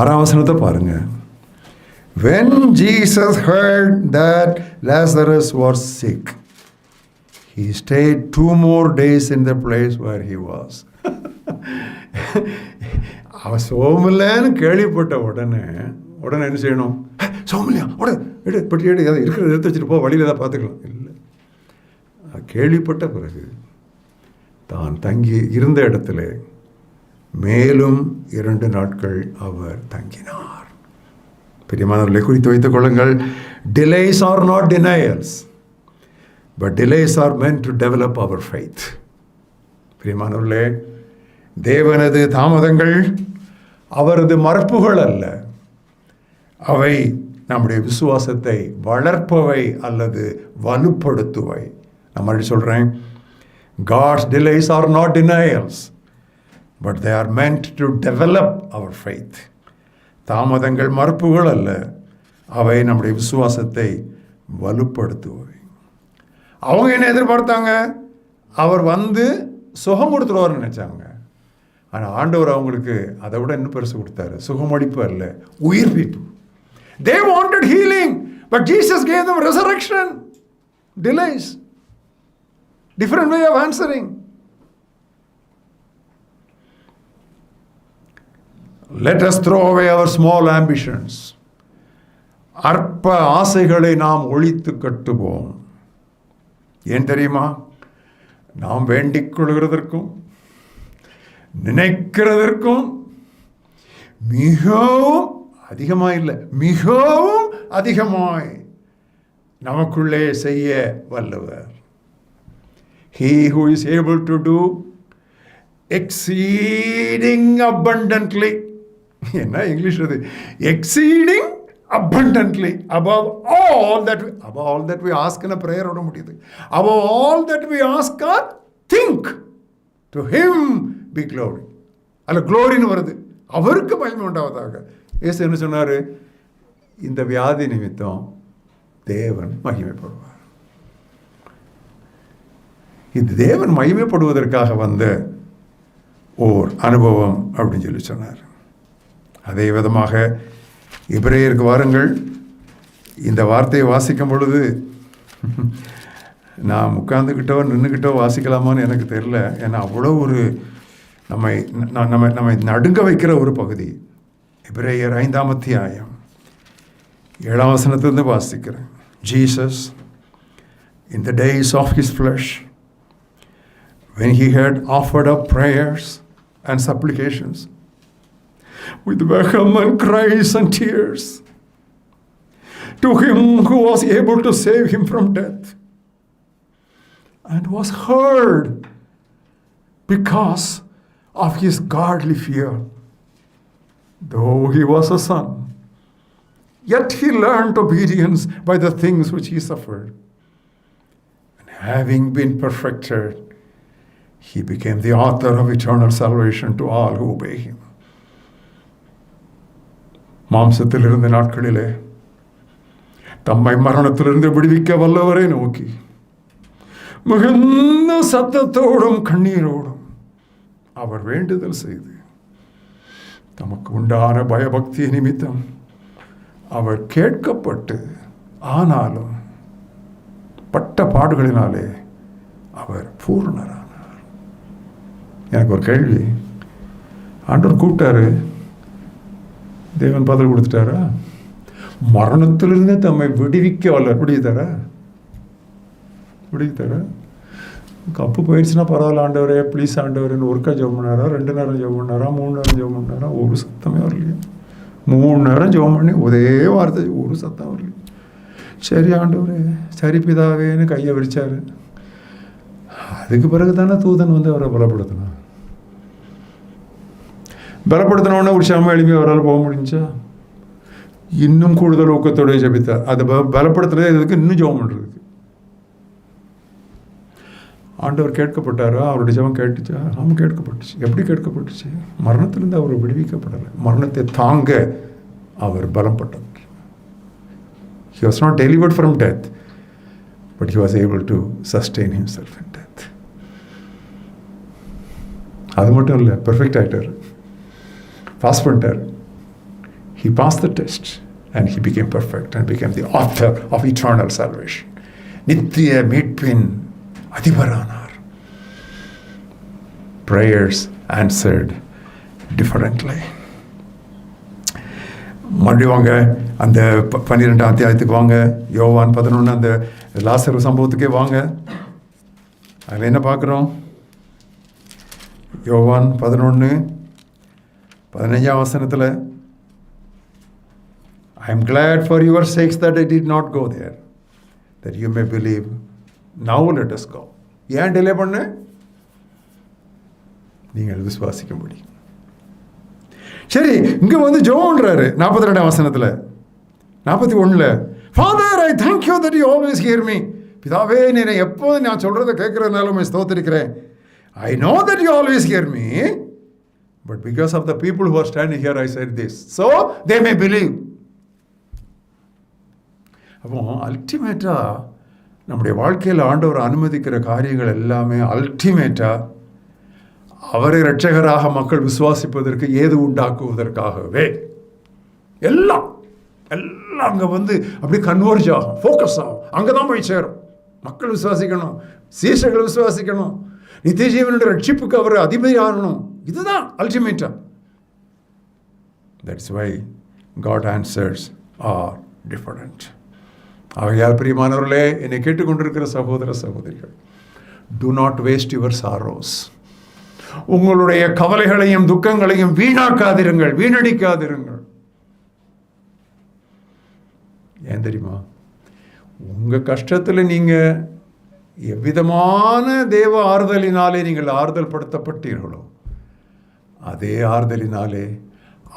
6ஆம் வசனத்தை பாருங்க. When Jesus heard that Lazarus was sick, he stayed 2 more days in the place where he was. அவன் சோமில்லன்னு கேள்விப்பட்ட உடனே என்ன செய்யணும்? சோமில்லையா, எடு பெட்டி எடு, அதை இருக்கிறத எடுத்து வச்சுட்டு போ, வழியில் ஏதாவது பார்த்துக்கலாம். இல்லை, கேள்விப்பட்ட பிறகு தான் தங்கி இருந்த இடத்துல மேலும் 2 நாட்கள் அவர் தங்கினார். பிரியமானவர்களை குறித்து வைத்துக் கொள்ளுங்கள். delays are not denials, but delays are meant to develop our faith. பிரியமானவர்களே, தேவனது தாமதங்கள் அவரது மறுப்புகள் அல்ல, அவை நம்முடைய விசுவாசத்தை வளர்ப்பவை அல்லது வலுப்படுத்துவை. நான் மறுபடியும் சொல்கிறேன், God's delays are not denials, but they are meant to develop our faith. தாமதங்கள் மறுப்புகள் அல்ல, அவை நம்முடைய விசுவாசத்தை வலுப்படுத்துவை. அவங்க என்ன எதிர்பார்த்தாங்க? அவர் வந்து சுகம் கொடுத்துருவார்னு நினச்சாங்க. ஆனால் ஆண்டவர் அவங்களுக்கு அதை விட இன்னும் பெருசு கொடுத்தாரு. சுகமளிப்பு அல்ல, உயிர்ப்பிப்பு. They wanted healing, but Jesus gave them resurrection. Delays. Different way of answering. Let us throw away our small ambitions. அற்ப ஆசைகளை நாம் ஒழித்து கட்டுவோம். ஏன் தெரியுமா? நாம் வேண்டிக் கொள்கிறதற்கும் நினைக்கிறதற்கும் மிகவும் அதிகமாய் இல்லை, மிகவும் அதிகமாய் நமக்குள்ளே செய்ய வல்லவர். He who is able to do exceeding abundantly. என்ன இங்கிலீஷ் அது? exceeding abundantly above all that we ask in a prayer ஓட முடியுது. above all that we ask or think, to him be glory. அல்ல, க்ளோரின்னு வருது, அவருக்கு மகிமை உண்டாவதாக. இயேசு என்ன சொன்னார்? இந்த வியாதி நிமித்தம் தேவன் மகிமைப்படுவார். இது தேவன் மகிமைப்படுவதற்காக வந்த ஓர் அனுபவம் அப்படின்னு சொல்லி சொன்னார். அதே விதமாக எபிரேயருக்கு வாருங்கள். இந்த வார்த்தையை வாசிக்கும் பொழுது நான் உட்கார்ந்துக்கிட்டோ நின்றுக்கிட்டோ வாசிக்கலாமான்னு எனக்கு தெரியல. ஏன்னா அவ்வளோ ஒரு நம்மை நடுங்க வைக்கிற ஒரு பகுதி. எபிரேயர் 5ஆம் அத்தியாயம் 7ஆம் வசனத்திலிருந்து வாசிக்கிறேன். Jesus in the days of his flesh, when he had offered up prayers and supplications with vehement cries and tears to him who was able to save him from death, and was heard because of his godly fear. Though he was a son, yet he learned obedience by the things which he suffered. And having been perfected, he became the author of eternal salvation to all who obey him. மாம்சத்தில் இருந்த நாட்களிலே தம்மை மரணத்திலிருந்து விடுவிக்க வல்லவரை நோக்கி மிகுந்த சத்தத்தோடும் கண்ணீரோடும் அவர் வேண்டுதல் செய்து தமக்கு உண்டான பயபக்தி நிமித்தம் அவர் கேட்கப்பட்டு ஆனாலும் பட்ட பாடுகளினாலே அவர் பூர்ணரானார். எனக்கு ஒரு கேள்வி, ஆண்டவர் கூப்பிட்டாரு, தேவன் பதில் கொடுத்துட்டாரா? மரணத்திலிருந்து தம்மை விடுவிக்க வல்ல விடுவித்தாரா? கப்பு போயிடுச்சுன்னா பரவாயில்ல ஆண்டவரே ப்ளீஸ் ஆண்டவரேன்னு ஒருக்கா ஜெபம் பண்ணாரா, 2 நேரம் ஜெபம் பண்ணாரா, 3 நேரம் ஜெபம் பண்ணாரா? ஒரு சத்தமே வரலையா? 3 நேரம் ஜெபம் பண்ணி ஒரே வார்த்தை, ஒரு சத்தம் வரலையா? சரி ஆண்டவரே, சரி பிதாவேன்னு கையை விரிச்சாரு. அதுக்கு பிறகு தானே தூதன் வந்து அவரை பலப்படுத்தினான். பலப்படுத்தினோடனே உற்சாகமாக எளிமையாக அவரால் போக முடிஞ்சா? இன்னும் கூடுதல் ஊக்கத்தோடைய ஜெபித்தார். அதை பலப்படுத்துறது இதுக்கு இன்னும் ஜெபம் பண்ணுறதுக்கு. ஆண்டவர் கேட்கப்பட்டாரா? அவருடைய ஜெபம் கேட்டுச்சா? ஆமாம், கேட்கப்பட்டுச்சு. எப்படி கேட்கப்பட்டுச்சு? மரணத்திலிருந்து அவர் விடுவிக்கப்படலை, மரணத்தை தாங்க அவர் பலப்பட்டார். He was not delivered from death, but he was able to sustain himself in death. அது மட்டும் இல்லை, பெர்ஃபெக்ட் ஆகிட்டார், பாஸ் பண்ணிட்டார். He passed the test and he became perfect and became the author of eternal salvation. நித்திய மீட்பின் அதிபரானார். Prayers answered differently. மறுபடியும் வாங்க அந்த 12ஆம் அத்தியாயத்துக்கு வாங்க. யோவான் 11 அந்த லாசரு சம்பவத்துக்கே வாங்க. அதில் என்ன பார்க்குறோம்? யோவான் 11:15 வசனத்தில், I am glad for your sakes that I did not go there, that you may believe. Now let us go. ஏன் டிலே பண்ண? நீங்கள் விசுவாசிக்கும்படி. சரி, இங்க வந்து ஜெபம்ன்றாரு 42ஆம் வசனத்தில். 41 Father, I thank you that you always hear me. பிதாவே, நீ எப்போது நான் சொல்றதை கேட்கறதுனால உம்மை ஸ்தோத்திரிக்கிறேன். I know that you always hear me, but because of the people who are standing here, I said this, so they may believe. அப்போ அல்டிமேட்டா நம்முடைய வாழ்க்கையில் ஆண்டவர் அனுமதிக்கிற காரியங்கள் எல்லாமே அல்டிமேட்டா அவரை இரட்சகராக மக்கள் விசுவாசிப்பதற்கு ஏது உண்டாக்குவதற்காகவே. எல்லாம் அங்கே வந்து அப்படி கன்வர்ஜ் ஆகும், ஃபோக்கஸ் ஆகும், அங்கே தான் போய் சேரும். மக்கள் விசுவாசிக்கணும், சீஷர்கள் விசுவாசிக்கணும், நித்திய ஜீவனுடைய ரட்சிப்புக்கு அவர் அதிபதி ஆகணும். இதுதான் அல்டிமேட்டா. That's why God answers are different. ஆகையால் பிரியமானவர்களே, என்னை கேட்டுக்கொண்டிருக்கிற சகோதர சகோதரிகள், do not waste your sorrows. உங்களுடைய கவலைகளையும் துக்கங்களையும் வீணாக்காதிருங்கள், வீணடிக்காதிருங்கள். ஏன் தெரியுமா? உங்கள் கஷ்டத்தில் நீங்கள் எவ்விதமான தேவ ஆறுதலினாலே நீங்கள் ஆறுதல் படுத்தப்பட்டீர்களோ, அதே ஆறுதலினாலே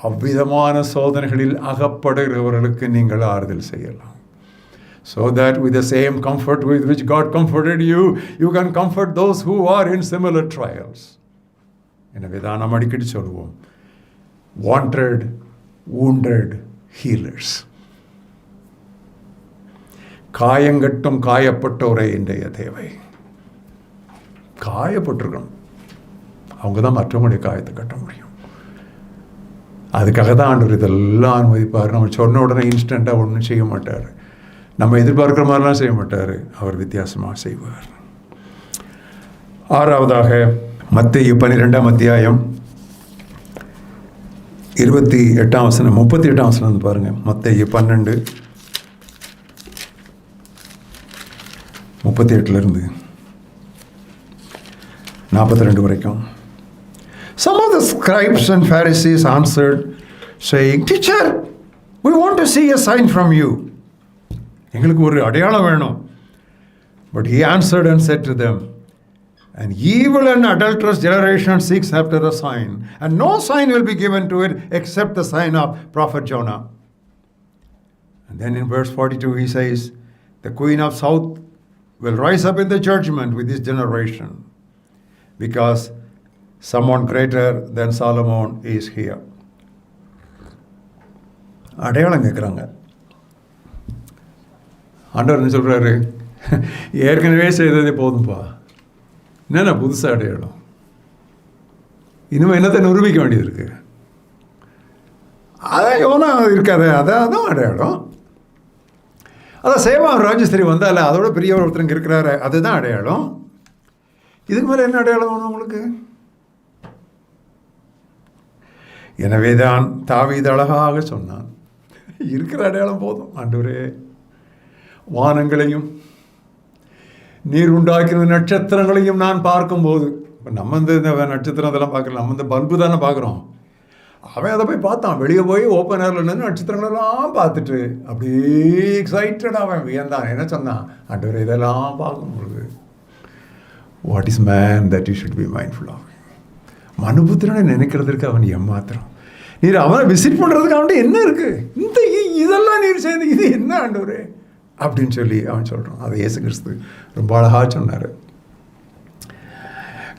அவ்விதமான சோதனைகளில் அகப்படுகிறவர்களுக்கு நீங்கள் ஆறுதல் செய்யலாம். So that with the same comfort with which God comforted you, you can comfort those who are in similar trials. எனவே தான் நாம் அடிக்கடி சொல்லுவோம், wanted, wounded healers. காயங்கட்டும் காயப்பட்டோரை இன்றைய தேவை. காயப்பட்டிருக்கணும், அவங்க தான் மற்றவங்களுடைய காயத்தை கட்ட முடியும். அதுக்காக தான் ஆண்டவர் இதெல்லாம் அனுமதிப்பார். நம்ம சொன்ன உடனே இன்ஸ்டண்ட்டாக ஒன்றும் செய்ய மாட்டார், நம்ம எதிர்பார்க்குற மாதிரிலாம் செய்ய மாட்டார், அவர் வித்தியாசமாக செய்வார். 6வதாக மத்தேயு 12ஆம் அத்தியாயம் 28ஆம் வசனம் 38ஆம் வசனம் வந்து பாருங்கள். மத்தேயு 12:38 42 வரைக்கும். Some of the scribes and Pharisees answered, saying, Teacher, we want to see a sign from you. எங்களுக்கு ஒரு அடையாளம் வேணும். But he answered and said to them, an evil and adulterous generation seeks after a sign, and no sign will be given to it except the sign of prophet Jonah. And then in verse 42 he says, the queen of south will rise up in the judgment with this generation, because someone greater than Solomon is here. அடையாளம் கேட்குறாங்க. ஆண்டவர் என்ன சொல்கிறாரு? ஏற்கனவே செய்ததே போதும்பா, என்னென்ன புதுசாக அடையாளம்? இனிமேல் என்னத்தை நிரூபிக்க வேண்டியது இருக்கு? அதான் யோனா இருக்காரு, அதான் அடையாளம். அதான் சேவான் ராஜஸ்திரி வந்தால அதோட பெரிய ஒருத்தருங்க இருக்கிறாரு, அதுதான் அடையாளம். இதுக்கு மேலே என்ன அடையாளம் வேணும் உங்களுக்கு? எனவே தான் தாவீது அழகாக சொன்னான், இருக்கிற அடையாளம் போதும் ஆண்டவரே. வானங்களையும் நீர் உண்டாக்கிற நட்சத்திரங்களையும் நான் பார்க்கும்போது, இப்போ நம்ம இந்த நட்சத்திரம் இதெல்லாம் பார்க்கல, நம்ம இந்த பல்பு தானே பார்க்குறோம். அவன் அதை போய் பார்த்தான், வெளியே போய் ஓப்பன் ஏரில் நின்று நட்சத்திரங்களெல்லாம் பார்த்துட்டு அப்படியே எக்ஸைட்டடாக அவன் வியந்தான். என்ன சொன்னான்? ஆண்டவரே இதெல்லாம் பார்க்கும்பொழுது, what is man that you should be mindful of. மனுபுத்திரனை நினைக்கிறதுக்கு அவன் ஏமாத்திரம். நீர் அவனை விசிட் பண்ணுறதுக்கு அவன்கிட்ட என்ன இருக்குது? இதெல்லாம் நீர் செய்து இது என்ன ஆண்டவரே அப்படின்னு சொல்லி அவன் சொல்கிறான். அதை இயேசு கிறிஸ்து ரொம்ப அழகாக சொன்னார்.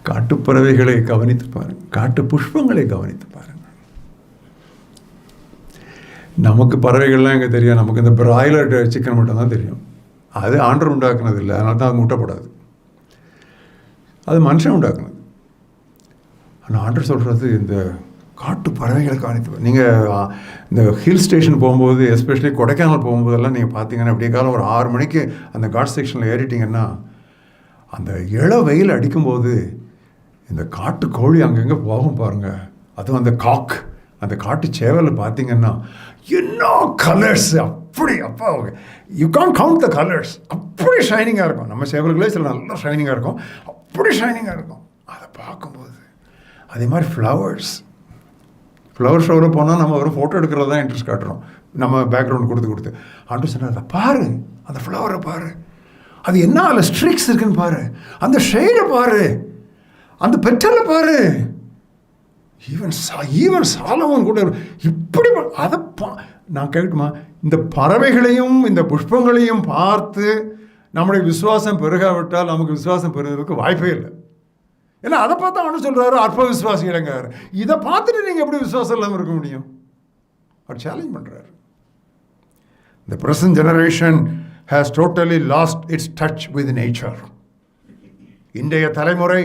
காட்டுப்பறவைகளை கவனித்து பாருங்கள், காட்டு புஷ்பங்களை கவனித்து பாருங்கள். நமக்கு பறவைகள்லாம் எங்கே தெரியும்? நமக்கு இந்த பிராய்லர் சிக்கன் மட்டும் தான் தெரியும். அது ஆண்டவர் உண்டாக்குனது இல்லை, அதனால தான் அது முட்டைப்படாது. அது மனுஷன் உண்டாக்குனது. ஆனால் ஆண்டவர் சொல்கிறது இந்த காட்டு பறவைகளை கவனித்து. நீங்கள் இந்த ஹில் ஸ்டேஷன் போகும்போது, எஸ்பெஷலி கொடைக்கானல் போகும்போதெல்லாம் நீங்கள் பார்த்தீங்கன்னா அப்படியே காலம் ஒரு 6 மணிக்கு அந்த காட் செக்ஷனில் ஏறிட்டிங்கன்னா அந்த வெயில் அடிக்கும்போது இந்த காட்டு கோழி அங்கங்கே போகும் பாருங்கள். அதுவும் அந்த காக், அந்த காட்டு சேவலை பார்த்தீங்கன்னா என்ன கலர்ஸ்! அப்படி அப்பா you can count the colours. அப்படி ஷைனிங்காக இருக்கும். நம்ம சேவல்களே சில நல்லா ஷைனிங்காக இருக்கும், அப்படி ஷைனிங்காக இருக்கும். அதை பார்க்கும்போது அதே மாதிரி ஃப்ளவர் ஷோவில் போனால் நம்ம ஒரு ஃபோட்டோ எடுக்கிறது தான் இன்ட்ரெஸ்ட் காட்டுறோம், நம்ம பேக்ரவுண்ட் கொடுத்து. ஆண்டு சொன்னார், அதை பாரு, அந்த ஃப்ளவரை பாரு, அது என்ன அதில் ஸ்ட்ரிக்ஸ் இருக்குன்னு பாரு, அந்த ஷேடை பாரு, அந்த பெட்டலை பாரு. ஈவன் சாலமோன் கூட இப்படி அதை நான் கேட்குமா? இந்த பறவைகளையும் இந்த புஷ்பங்களையும் பார்த்து நம்முடைய விசுவாசம் பெருகாவிட்டால் நமக்கு விசுவாசம் பெறுவதற்கு வாய்ப்பே இல்லை. ஏன்னா அதை பார்த்தா அவனு சொல்கிறாரு அற்ப விசுவாசிங்கிறாரு. இதை பார்த்துட்டு நீங்கள் எப்படி விசுவாசம் இல்லாமல் இருக்க முடியும்? அவர் சேலஞ்ச் பண்ணுறாரு. The present generation has totally lost its touch with nature. இன்றைய தலைமுறை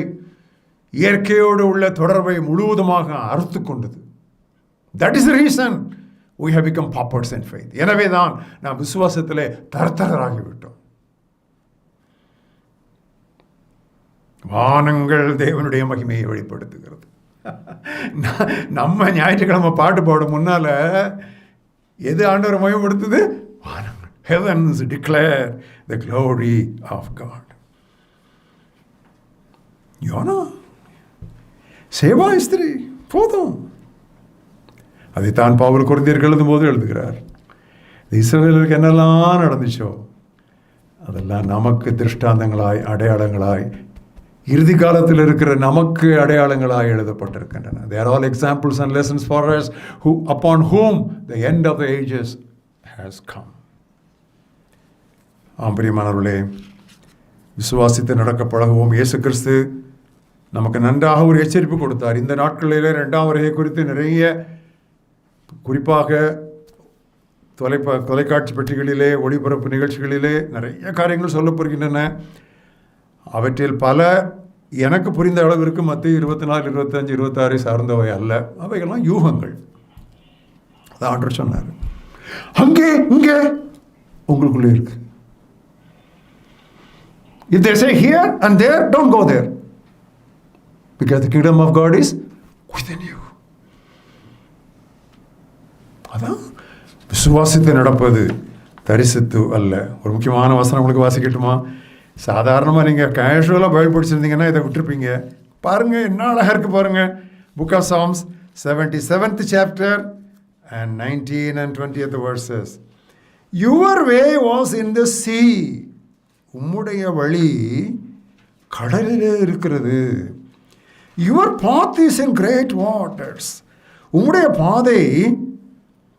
இயற்கையோடு உள்ள தொடர்பை முழுவதுமாக அறுத்து கொண்டது. That is the reason we have become paupers in faith. எனவே தான் நாம் விசுவாசத்திலே தரத்தரராகிவிட்டோம். வானங்கள் தேவனுடைய மகிமையை வெளிப்படுத்துகிறது. நம்ம ஞாயிற்றுக்கிழமை பாட்டு பாடும் முன்னால் எது ஆண்டவரை மகிமைப்படுத்துது? வானங்கள். Heavens declare the glory of God. யோனா சேவா ஸ்திரீ போதும். அதைத்தான் பவுல் கொரிந்தியருக்கு எழுதும் போது எழுதுகிறார். இஸ்ரவேலருக்கு என்னெல்லாம் நடந்துச்சோ அதெல்லாம் நமக்கு திருஷ்டாந்தங்களாய் அடையாளங்களாய் இறுதி காலத்தில் இருக்கிற நமக்கு அடையாளங்களாய் எழுதப்பட்டிருக்கின்றன. They are all examples and lessons for us upon whom the end of the ages has come. பிரியமானவர்களே, விசுவாசித்து நடக்க பழகுவோம். இயேசு கிறிஸ்து நமக்கு நன்றாக ஒரு எச்சரிப்பு கொடுத்தார். இந்த நாட்களிலே 2ஆம் வருகை குறித்து நிறைய, குறிப்பாக தொலைக்காட்சி பெட்டிகளிலே ஒளிபரப்பு நிகழ்ச்சிகளிலே நிறைய காரியங்கள் சொல்லப்படுகின்றன. அவற்றில் பல எனக்கு புரிந்த அளவிற்கு மத்திய 24, 25, 26 சார்ந்தவை அல்ல. அவைகள்லாம் யூகங்கள். அதான் ஆண்டவர் சொன்னார், அங்கே இங்கே உங்களுக்குள்ளே இருக்கு. If they say here and there, don't go there, because the kingdom of God is within you. அதான் விசுவாசித்து நடப்பது, தரிசித்து அல்ல. ஒரு முக்கியமான வசனம் உங்களுக்கு வாசிக்கட்டுமா? சாதாரணமாக நீங்கள் கேஷுவலாக பைபிள் படிச்சிருந்தீங்கன்னா இதை விட்டுருப்பீங்க. பாருங்கள், என்ன அழகாக இருக்குது பாருங்கள். Book of Psalms 77th chapter and 19 and 20th verses. Your way was in the sea. உம்முடைய வழி கடலிலே இருக்கிறது. Your path is in great waters. உம்முடைய பாதை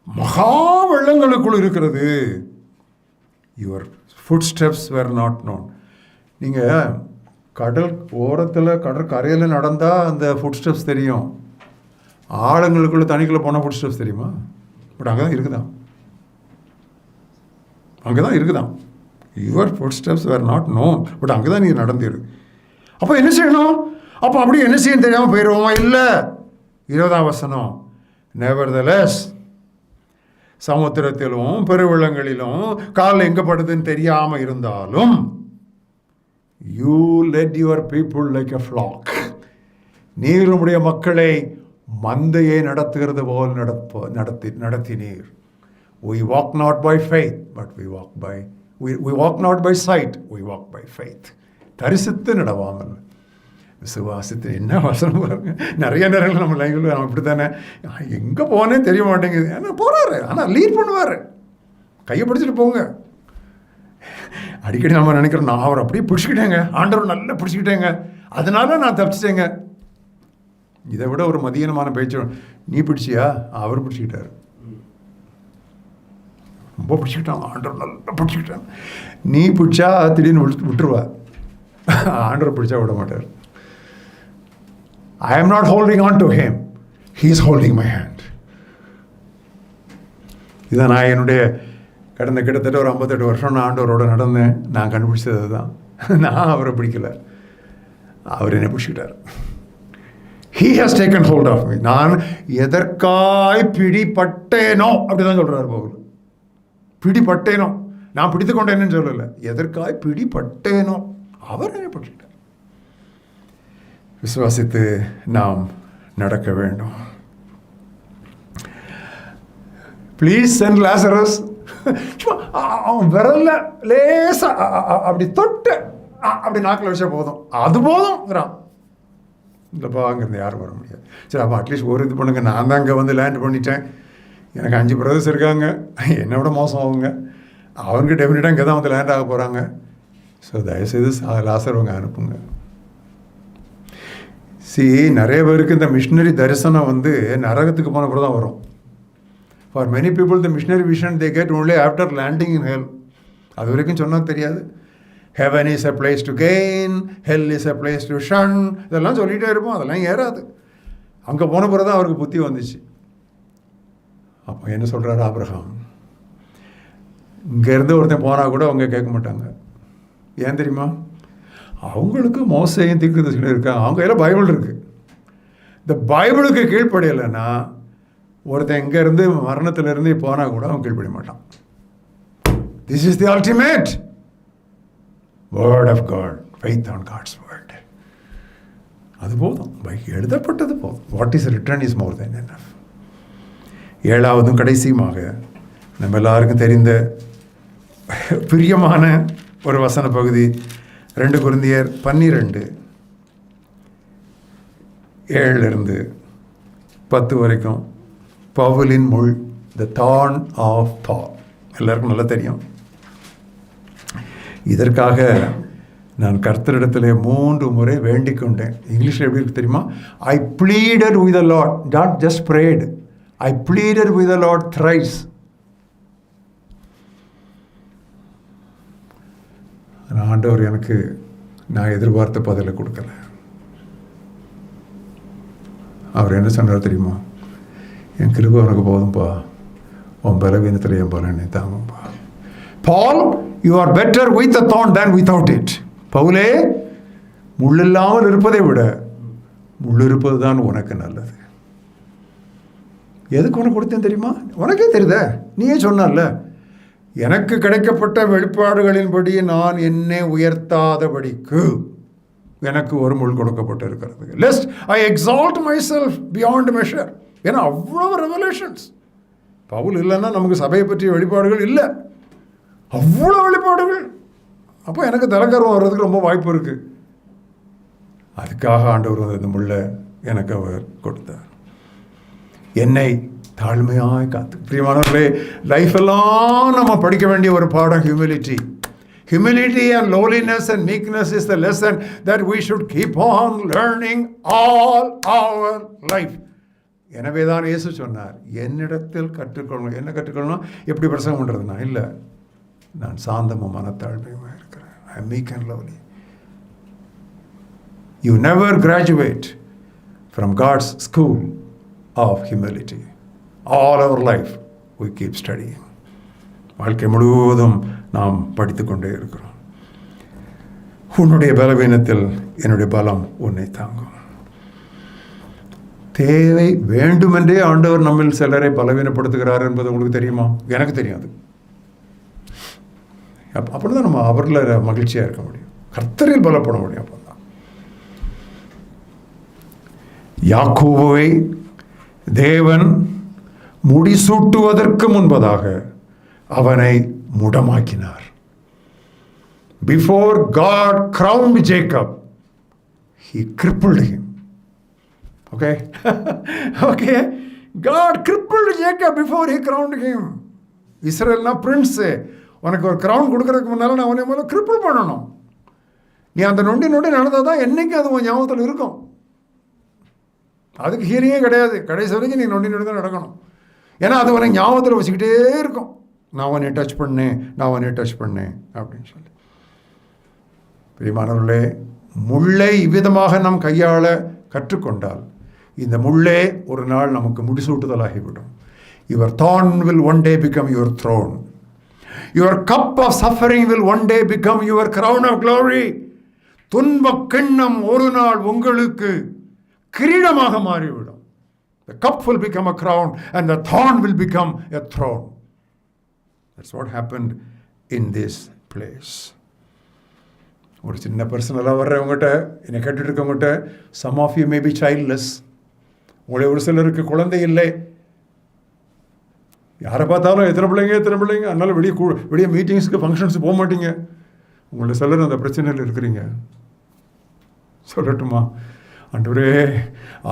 மகா வெள்ளங்களுக்குள் இருக்கிறது. Your footsteps were not known. நீங்கள் கடல் ஓரத்தில் கடற்கரையில் நடந்தால் அந்த ஃபுட் ஸ்டெப்ஸ் தெரியும். ஆழங்களுக்குள்ளே தண்ணிக்குள்ளே போனால் ஃபுட் ஸ்டெப்ஸ் தெரியுமா? பட் அங்கே தான் இருக்குதான், அங்கே தான் இருக்குதான். Your footsteps were not known, but அங்கே தான் நீங்கள் நடந்துரு. அப்போ என்ன செய்யணும்? அப்போ அப்படி என்ன செய்யணும் தெரியாமல் போயிடுவோமா? இல்லை. 20ஆம் வசனம், நெவர்தலெஸ், சமுத்திரத்திலும் பெருவெள்ளங்களிலும் கால் எங்கே படுதுன்னு தெரியாமல் இருந்தாலும், you let your people like a flock. நீர் உம்முடைய மக்களை மந்தையை நடத்துகிறது போல் நடத்தினீர். We walk not by faith, but we walk not by sight, we walk by faith. தரிசித்து நடவாமல் விசுவாசித்து. என்ன வசனம் பாருங்க. நிறைய நேரங்கள் நம்ம லைஃப்பில் நம்ம இப்படி தானே, எங்கே போனே தெரிய மாட்டேங்குது. ஏன்னா போகிறாரு, ஆனால் லீட் பண்ணுவார். கையை பிடிச்சிட்டு போங்க. அடிக்கடி நம்ம நினைக்கிறோம், நான் அவர் அப்படியே பிடிச்சிக்கிட்டேங்க, ஆண்டவர் நல்லா பிடிச்சிக்கிட்டேங்க, அதனால நான் தப்பிச்சிட்டேங்க. இதை விட ஒரு மதியனமான பேச்சு, நீ பிடிச்சியா? அவர் பிடிச்சிக்கிட்டார். ரொம்ப பிடிச்சிக்கிட்டான், ஆண்டவர் நல்லா பிடிச்சிக்கிட்டான். நீ பிடிச்சா திடீர்னு விட்டுருவா, ஆண்டவர் பிடிச்சா விட மாட்டார். I am not holding on to him, he is holding my hand. இதான் நான் என்னுடைய கடந்த கிட்டத்தட்ட ஒரு 58 வருஷம் நான் ஆண்டவரோட நடந்தேன். நான் கண்டுபிடிச்சது தான். நான் அவரை பிடிக்கல, அவர் என்னை பிடிச்சிக்கிட்டார். He has taken hold of me. நான் எதற்காய் பிடிப்பட்டேனோ அப்படிதான் சொல்றாரு பவுல். பிடிப்பட்டேனோ, நான் பிடித்து கொண்டேன்னு சொல்லல, எதற்காய் பிடிப்பட்டேனோ அவர் என்னை பிடிச்சிட்டார். விசுவாசித்து நாம் நடக்க வேண்டும். Please send Lazarus. அவன் விரல்ல லேசா அப்படி தொட்டு அப்படி நாக்கில் வச்சா போதும், அது போதும். இல்லைப்பா அங்கேருந்து யாரும் வர முடியாது. சரி, அப்போ அட்லீஸ்ட் ஒரு இது பண்ணுங்க. நான் தான் அங்கே வந்து லேண்ட் பண்ணிட்டேன், எனக்கு 5 பிரதர்ஸ் இருக்காங்க, என்னை விட மோசம் அவங்க, அவங்க டெஃபினட்டாக இங்கே தான் வந்து லேண்ட் ஆக போகிறாங்க. ஸோ தயவுசெய்து லாசரவங்க அனுப்புங்க. நிறைய பேருக்கு இந்த மிஷினரி தரிசனம் வந்து நரகத்துக்கு போன பிறகு தான் வரும். For many people the missionary vision they get only after landing in hell. அது வரைக்கும் சொன்னால் தெரியாது. Heaven is a place to gain, hell is a place to shun, இதெல்லாம் சொல்லிகிட்டே இருப்போம். அதெல்லாம் ஏறாது. அங்கே போன பிறகு தான் அவருக்கு புத்தி வந்துச்சு. அப்போ என்ன சொல்கிறாரு ஆபிரகாம், இங்கேருந்து ஒருத்தன் போனால் கூட அவங்க கேட்க மாட்டாங்க. ஏன் தெரியுமா? அவங்களுக்கு மோசையும் தீர்க்கதரிசிகளும் இருக்காங்க, அவங்க கையில் பைபிள் இருக்குது. இந்த பைபிளுக்கு கீழ்ப்படையலைன்னா ஒருத்தன் இங்கேருந்து மரணத்திலிருந்து போனால் கூட அவன் கீழ்ப்படிய மாட்டான். This is the ultimate word of God, faith on God's word. அது போதும், எழுதப்பட்டது போதும். What is written is more than enough. 7வதும் கடைசியுமாக நம்ம எல்லாருக்கும் தெரிந்த பிரியமான ஒரு வசன பகுதி 2 கொரிந்தியர் 12:7 வரைக்கும். பவுலின் முள், த தார்ன் ஆஃப் பால், எல்லாருக்கும் நல்லா தெரியும். இதற்காக நான் கர்த்தரிடத்தில் 3 முறை வேண்டிக் கொண்டேன். இங்கிலீஷில் எப்படி இருக்கு தெரியுமா? I pleaded with the Lord, not just prayed, I pleaded with the Lord thrice. ஆண்டவர் எனக்கு நான் எதிர்பார்த்த பதிலை கொடுக்கல. அவர் என்ன சொன்னார் தெரியுமா? என் கிருபை உனக்கு போதும்பா, உன் பலவீனத்தில் என் பலனை தாங்கும்பா. Paul, you are better with a thorn than without it. பவுலே, முள் இல்லாமல் இருப்பதை விட முள் இருப்பது தான் உனக்கு நல்லது. எதுக்கு உனக்கு கொடுத்தேன் தெரியுமா? உனக்கே தெரியுதே, நீயே சொன்னால, எனக்கு கிடைக்கப்பட்ட வெளிப்பாடுகளின்படி நான் என்னை உயர்த்தாதபடிக்கு எனக்கு ஒரு முள் கொடுக்கப்பட்டு இருக்கிறது. Lest I exalt my self beyond measure. ஏன்னா அவ்வளோ ரெவலேஷன்ஸ். பவுல் இல்லைன்னா நமக்கு சபையை பற்றிய வெளிப்பாடுகள் இல்லை, அவ்வளோ வெளிப்பாடுகள். அப்போ எனக்கு தலைக்கரம் வர்றதுக்கு ரொம்ப வாய்ப்பு இருக்குது. அதுக்காக ஆண்டவர் வந்து இந்த முள்ளை எனக்கு அவர் கொடுத்தார். என்னை தாழ்மையாய் காத்து. பிரியமானவர்களே, லைஃப் எல்லாம் நம்ம படிக்க வேண்டிய ஒரு பாடம் humility. Humility and lowliness and meekness is the lesson that we should keep on learning all our life. எனவே தான் இயேசு சொன்னார், என்னிடத்தில் கற்றுக்கொள்ளணும். என்ன கற்றுக்கொள்ளணும்? எப்படி பிரசங்கம் பண்ணுறதுனா? இல்லை, நான் சாந்தமும் மனத்தாழ்மையுமாக இருக்கிறேன். I am meek and lowly. You never graduate from God's school of humility. All our life we keep studying. வாழ்க்கை முழுவதும் நாம் படித்து கொண்டே இருக்கிறோம். உன்னுடைய பலவீனத்தில் என்னுடைய பலம் உன்னை தாங்கும். தேவை வேண்டுமென்றே ஆண்டவர் நம்மில் சிலரை பலவீனப்படுத்துகிறார் என்பது உங்களுக்கு தெரியுமா? எனக்கு தெரியாது. அப்படிதான் நம்ம அவரில் மகிழ்ச்சியாக இருக்க முடியும், கர்த்தரில் பலப்பட முடியும். அப்போதான் யாக்கோபுவை தேவன் முடிசூட்டுவதற்கு முன்பதாக அவனை முடமாக்கினார். Before God crowned Jacob, he crippled him. Okay? Okay? God crippled Jacob before he crowned him. இஸ்ரேல்னா பிரின்ஸ். உனக்கு ஒரு கிரவுன் கொடுக்கறதுக்கு முன்னால் நான் அவனை முதல்ல கிரிப்பிள் பண்ணணும். நீ அந்த நொண்டி நடந்தால் தான் என்றைக்கும் அது உன் ஞாபகத்தில் இருக்கும். அதுக்கு ஹீலிங்கே கிடையாது. கடைசி வரைக்கும் நீ நொண்டி தான் நடக்கணும். ஏன்னா அது உனக்கு ஞாபகத்தில் வச்சுக்கிட்டே இருக்கும். நான் அவனை டச் பண்ணேன் அப்படின்னு சொல்லி. பிரியமானவர்களே, முள்ளை இவ்விதமாக நாம் கையாள கற்றுக்கொண்டால் இந்த முள்ளே ஒரு நாள் நமக்கு முடிசூட்டுதலாகிவிடும். Your thorn will one day become your throne. Your cup of suffering will one day become your crown of glory. துன்பக் கிண்ணம் ஒரு நாள் உங்களுக்கு கிரீடமாக மாறிவிடும். The cup will become a crown and the thorn will become a throne. That's what happened in this place. ஒரு சின்ன பர்சனலாக வர்றவங்ககிட்ட, என்னை கேட்டுட்டு இருக்கவங்ககிட்ட, some of you may be childless. உங்களை ஒரு சிலருக்கு குழந்தை இல்லை. யாரை பார்த்தாலும் எத்தனை பிள்ளைங்க, அதனால வெளியே மீட்டிங்ஸுக்கு ஃபங்க்ஷன்ஸுக்கு போக மாட்டீங்க. உங்களை சிலர் அந்த பிரச்சனையில் இருக்கிறீங்க. சொல்லட்டுமா? ஆண்டவரே,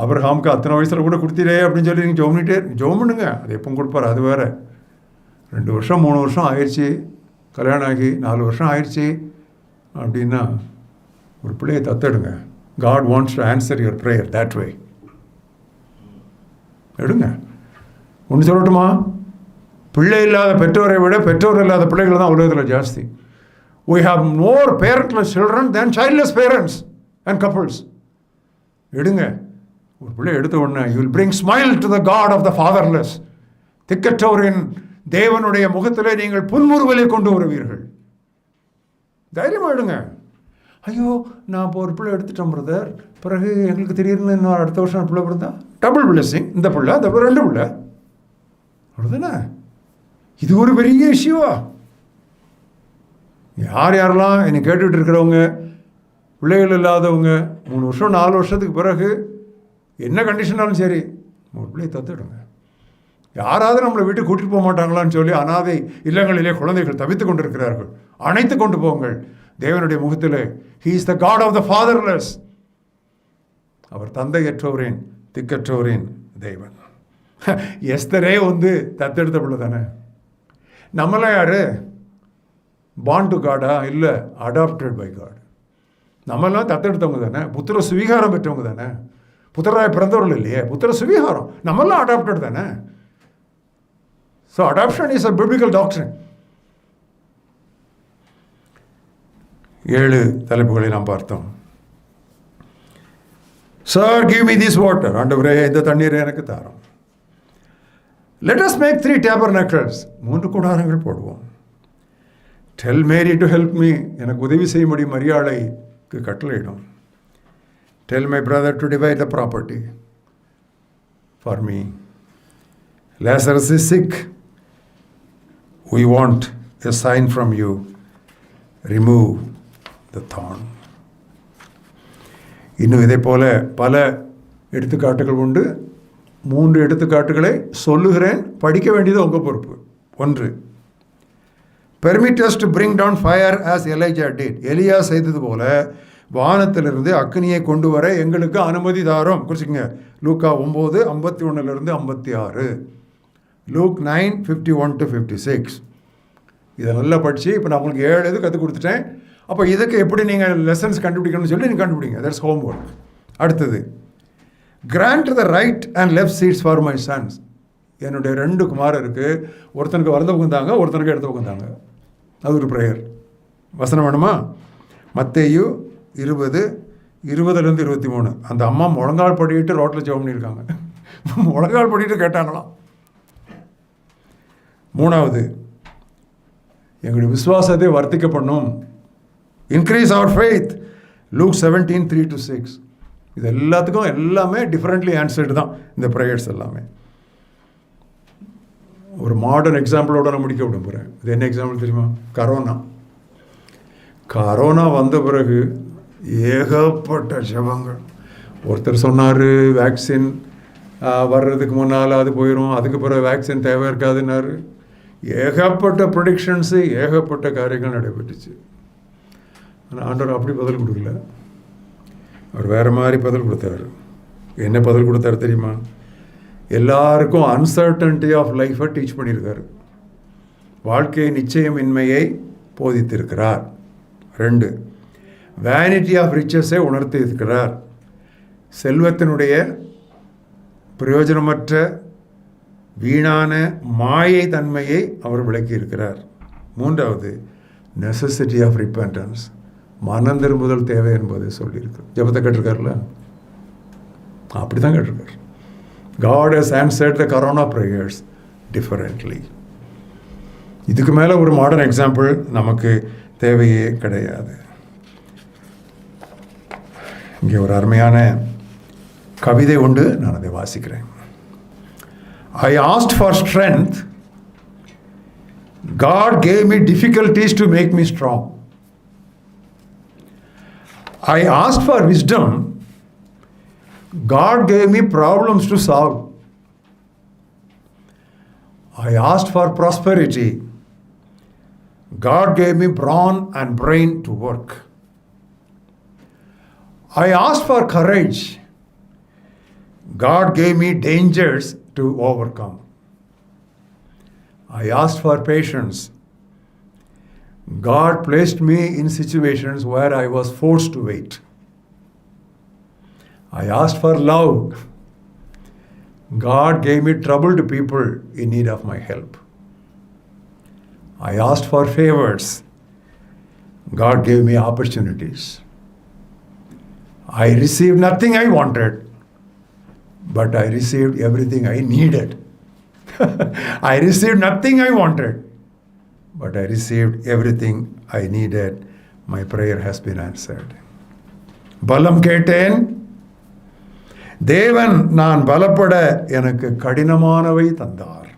ஆபிரகாமுக்கு அத்தனை வயசில் கூட கொடுத்தீரே அப்படின்னு சொல்லி நீங்கள் ஜெபம் பண்ணுங்க. அது எப்போ கொடுப்பார் அது வேறு. 2 வருஷம் 3 வருஷம் ஆயிடுச்சு, கல்யாணம் ஆகி 4 வருஷம் ஆயிடுச்சு அப்படின்னா ஒரு பிள்ளையை தத்தெடுங்க. God wants to answer your prayer that way. எடுங்க. ஒன்று சொல்லட்டுமா? பிள்ளை இல்லாத பெற்றோரை விட பெற்றோர் இல்லாத பிள்ளைகள் தான் உலகத்தில் ஜாஸ்தி. We have more parentless children than childless parents and couples. எடுங்க. ஒரு பிள்ளை எடுத்த உடனே you will bring smile to the God of the fatherless. திக்கற்றோரின் தேவனுடைய முகத்திலே நீங்கள் புன்முறுவலை கொண்டு வருவீர்கள். தைரியமாக எடுங்க. ஐயோ, நான் இப்போ ஒரு பிள்ளை எடுத்துட்டோம் பிரதர், பிறகு எங்களுக்கு திடீர்னு இன்னும் அடுத்த வருஷம் பிள்ளை பிறந்தா டபுள் பிளெஸிங். இந்த பிள்ளை அந்த 2 பிள்ளை அவ்வளோதானே. இது ஒரு பெரிய இஷ்யூவா? யாரெல்லாம் என்னை கேட்டுட்டு இருக்கிறவங்க, பிள்ளைகள் இல்லாதவங்க, 3 வருஷம் 4 வருஷத்துக்கு பிறகு என்ன கண்டிஷனாலும் சரி ஒரு பிள்ளையை தத்துடுங்க. யாராவது நம்மளை வீட்டுக்கு கூட்டிகிட்டு போக மாட்டாங்களான்னு சொல்லி அனாதை இல்லங்களிலே குழந்தைகள் தவித்து கொண்டிருக்கிறார்கள். அணைத்து கொண்டு போங்கள் தேவனுடைய முகத்திலே. He is the God of the fatherless. அவர் தந்தையற்றோரின் திக்கற்றோரின் தேவன். எஸ்தரே தத்தெடுத்த பிள்ளை தானே. நம்மளாம் யாரு? born to God? இல்லை, adopted by God. நம்மெல்லாம் தத்தெடுத்தவங்க தானே, புத்திர சுவீகாரம் பெற்றவங்க தானே. புத்திராய் பிறந்தவர்கள் இல்லையே, புத்திர சுவீகாரம். நம்மெல்லாம் adopted தானே. So adoption is a biblical doctrine. 7 தலைப்புகளை நாம் பார்த்தோம். Sir, give me this water. ஆண்டவரே, இந்த தண்ணீரை எனக்கு தாரும். Let us make 3 tabernacles. 3 கூடாரங்கள் போடுவோம். Tell Mary to help me. எனக்கு உதவி செய்யும்படி மரியாளைக்கு கட்டளையிடும். Tell my brother to divide the property for me. Lazarus is sick. We want a sign from you. Remove the thorn. இன்னும் இதை போல பல எடுத்துக்காட்டுகள் உண்டு. 3 எடுத்துக்காட்டுகளை சொல்லுகிறேன், படிக்க வேண்டியது உங்கள் பொறுப்பு. 1, permit us to bring down fire as Elijah did. எலியா செய்தது போல வானத்திலிருந்து அக்னியை கொண்டு வர எங்களுக்கு அனுமதி தாரும். குறிச்சிக்கங்க, லூக்கா 9:51-56. லூக் 9:51-56. இதை நல்லா படித்து இப்போ நான் உங்களுக்கு 7 இது கற்றுக் கொடுத்துட்டேன். அப்போ இதுக்கு எப்படி நீங்கள் லெசன்ஸ் கண்டுபிடிக்கணும்னு சொல்லி நீங்கள் கண்டுபிடிங்க. That's homework. அடுத்தது, grant the right and left seats for my sons. என்னுடைய 2 குமாரருக்கு, ஒருத்தனுக்கு வலது பக்கம் தாங்க, ஒருத்தனுக்கு இடது பக்கம் தாங்க. அது ஒரு ப்ரேயர். வசனம் வேணுமா? மத்தேயு 20:20-23. அந்த அம்மா முழங்கால் படிக்கிட்டு ரோட்டில் ஜெபம் பண்ணியிருக்காங்க. முழங்கால் படிக்கிட்டு கேட்டாங்களாம். 3வது, எங்களுடைய விசுவாசத்தை வர்த்திக்க பண்ணும். Increase our faith. லூக் 17:3-6. இது எல்லாத்துக்கும் எல்லாமே டிஃப்ரெண்ட்லி ஆன்சர்டு தான் இந்த ப்ரேயர்ஸ் எல்லாமே. ஒரு மாடர்ன் எக்ஸாம்பிளோட நான் முடிக்க விட போகிறேன். இது என்ன எக்ஸாம்பிள் தெரியுமா? கரோனா வந்த பிறகு ஏகப்பட்ட ஜெபங்கள். ஒருத்தர் சொன்னார் வேக்சின் வர்றதுக்கு முன்னால் அது போயிடும், அதுக்கு பிறகு வேக்சின் தேவை இருக்காதுன்னாரு. ஏகப்பட்ட ப்ரொடிக்ஷன்ஸு, ஏகப்பட்ட காரியங்கள் நடைபெற்றுச்சு. ஆனால் ஆண்டவர் அப்படி பதில் கொடுக்கல. அவர் வேறு மாதிரி பதில் கொடுத்தாரு. என்ன பதில் கொடுத்தாரு தெரியுமா? எல்லாருக்கும் அன்சர்டன்டி ஆஃப் லைஃப்பை டீச் பண்ணியிருக்காரு. வாழ்க்கை நிச்சயமின்மையை போதித்திருக்கிறார். 2, வேனிட்டி ஆஃப் ரிச்சஸை உணர்த்தி இருக்கிறார். செல்வத்தினுடைய பிரயோஜனமற்ற வீணான மாயை தன்மையை அவர் விளக்கி இருக்கிறார். 3வது, நெசசிட்டி ஆஃப் ரிப்பெண்டன்ஸ், மனம் திரும்புதல் தேவை என்பதை சொல்லியிருக்கார். ஜெபத்தை கேட்டிருக்காருல்ல, அப்படி தான் கேட்டிருக்கார். God has answered the corona prayers differently. இதுக்கு மேலே ஒரு மாடர்ன் எக்ஸாம்பிள் நமக்கு தேவையே கிடையாது. இங்கே ஒரு அருமையான கவிதை உண்டு, நான் அதை வாசிக்கிறேன். I asked for strength, God gave me difficulties to make me strong. I asked for wisdom, God gave me problems to solve. I asked for prosperity, God gave me brawn and brain to work. I asked for courage, God gave me dangers to overcome. I asked for patience, God placed me in situations where I was forced to wait. I asked for love, God gave me troubled people in need of my help. I asked for favors, God gave me opportunities. I received nothing I wanted, but I received everything I needed. I received nothing I wanted, but I received everything I needed. My prayer has been answered. பலம் கேட்டேன், தேவன் நான் பலப்பட எனக்கு கடினமானவை தந்தார்.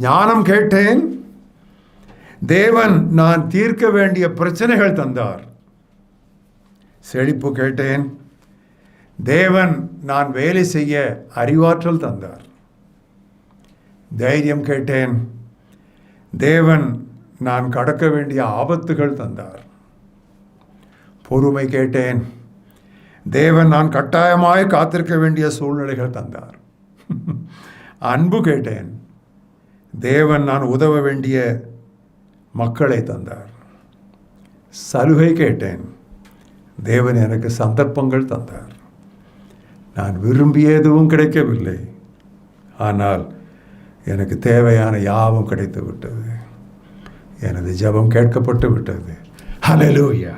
ஞானம் கேட்டேன், தேவன் நான் தீர்க்க வேண்டிய பிரச்சனைகள் தந்தார். செழிப்பு கேட்டேன், தேவன் நான் வேலை செய்ய அறிவாற்றல் தந்தார். தைரியம் கேட்டேன், தேவன் நான் கடக்க வேண்டிய ஆபத்துகள் தந்தார். பொறுமை கேட்டேன், தேவன் நான் கட்டாயமாய் காத்திருக்க வேண்டிய சூழ்நிலைகள் தந்தார். அன்பு கேட்டேன், தேவன் நான் உதவ வேண்டிய மக்களை தந்தார். சலுகை கேட்டேன், தேவன் எனக்கு சந்தர்ப்பங்கள் தந்தார். நான் விரும்பிய எதுவும் கிடைக்கவில்லை, ஆனால் எனக்கு தேவையான யாவும் கிடைத்து விட்டது. எனது ஜெபம் கேட்கப்பட்டு விட்டது. ஹல்லேலூயா.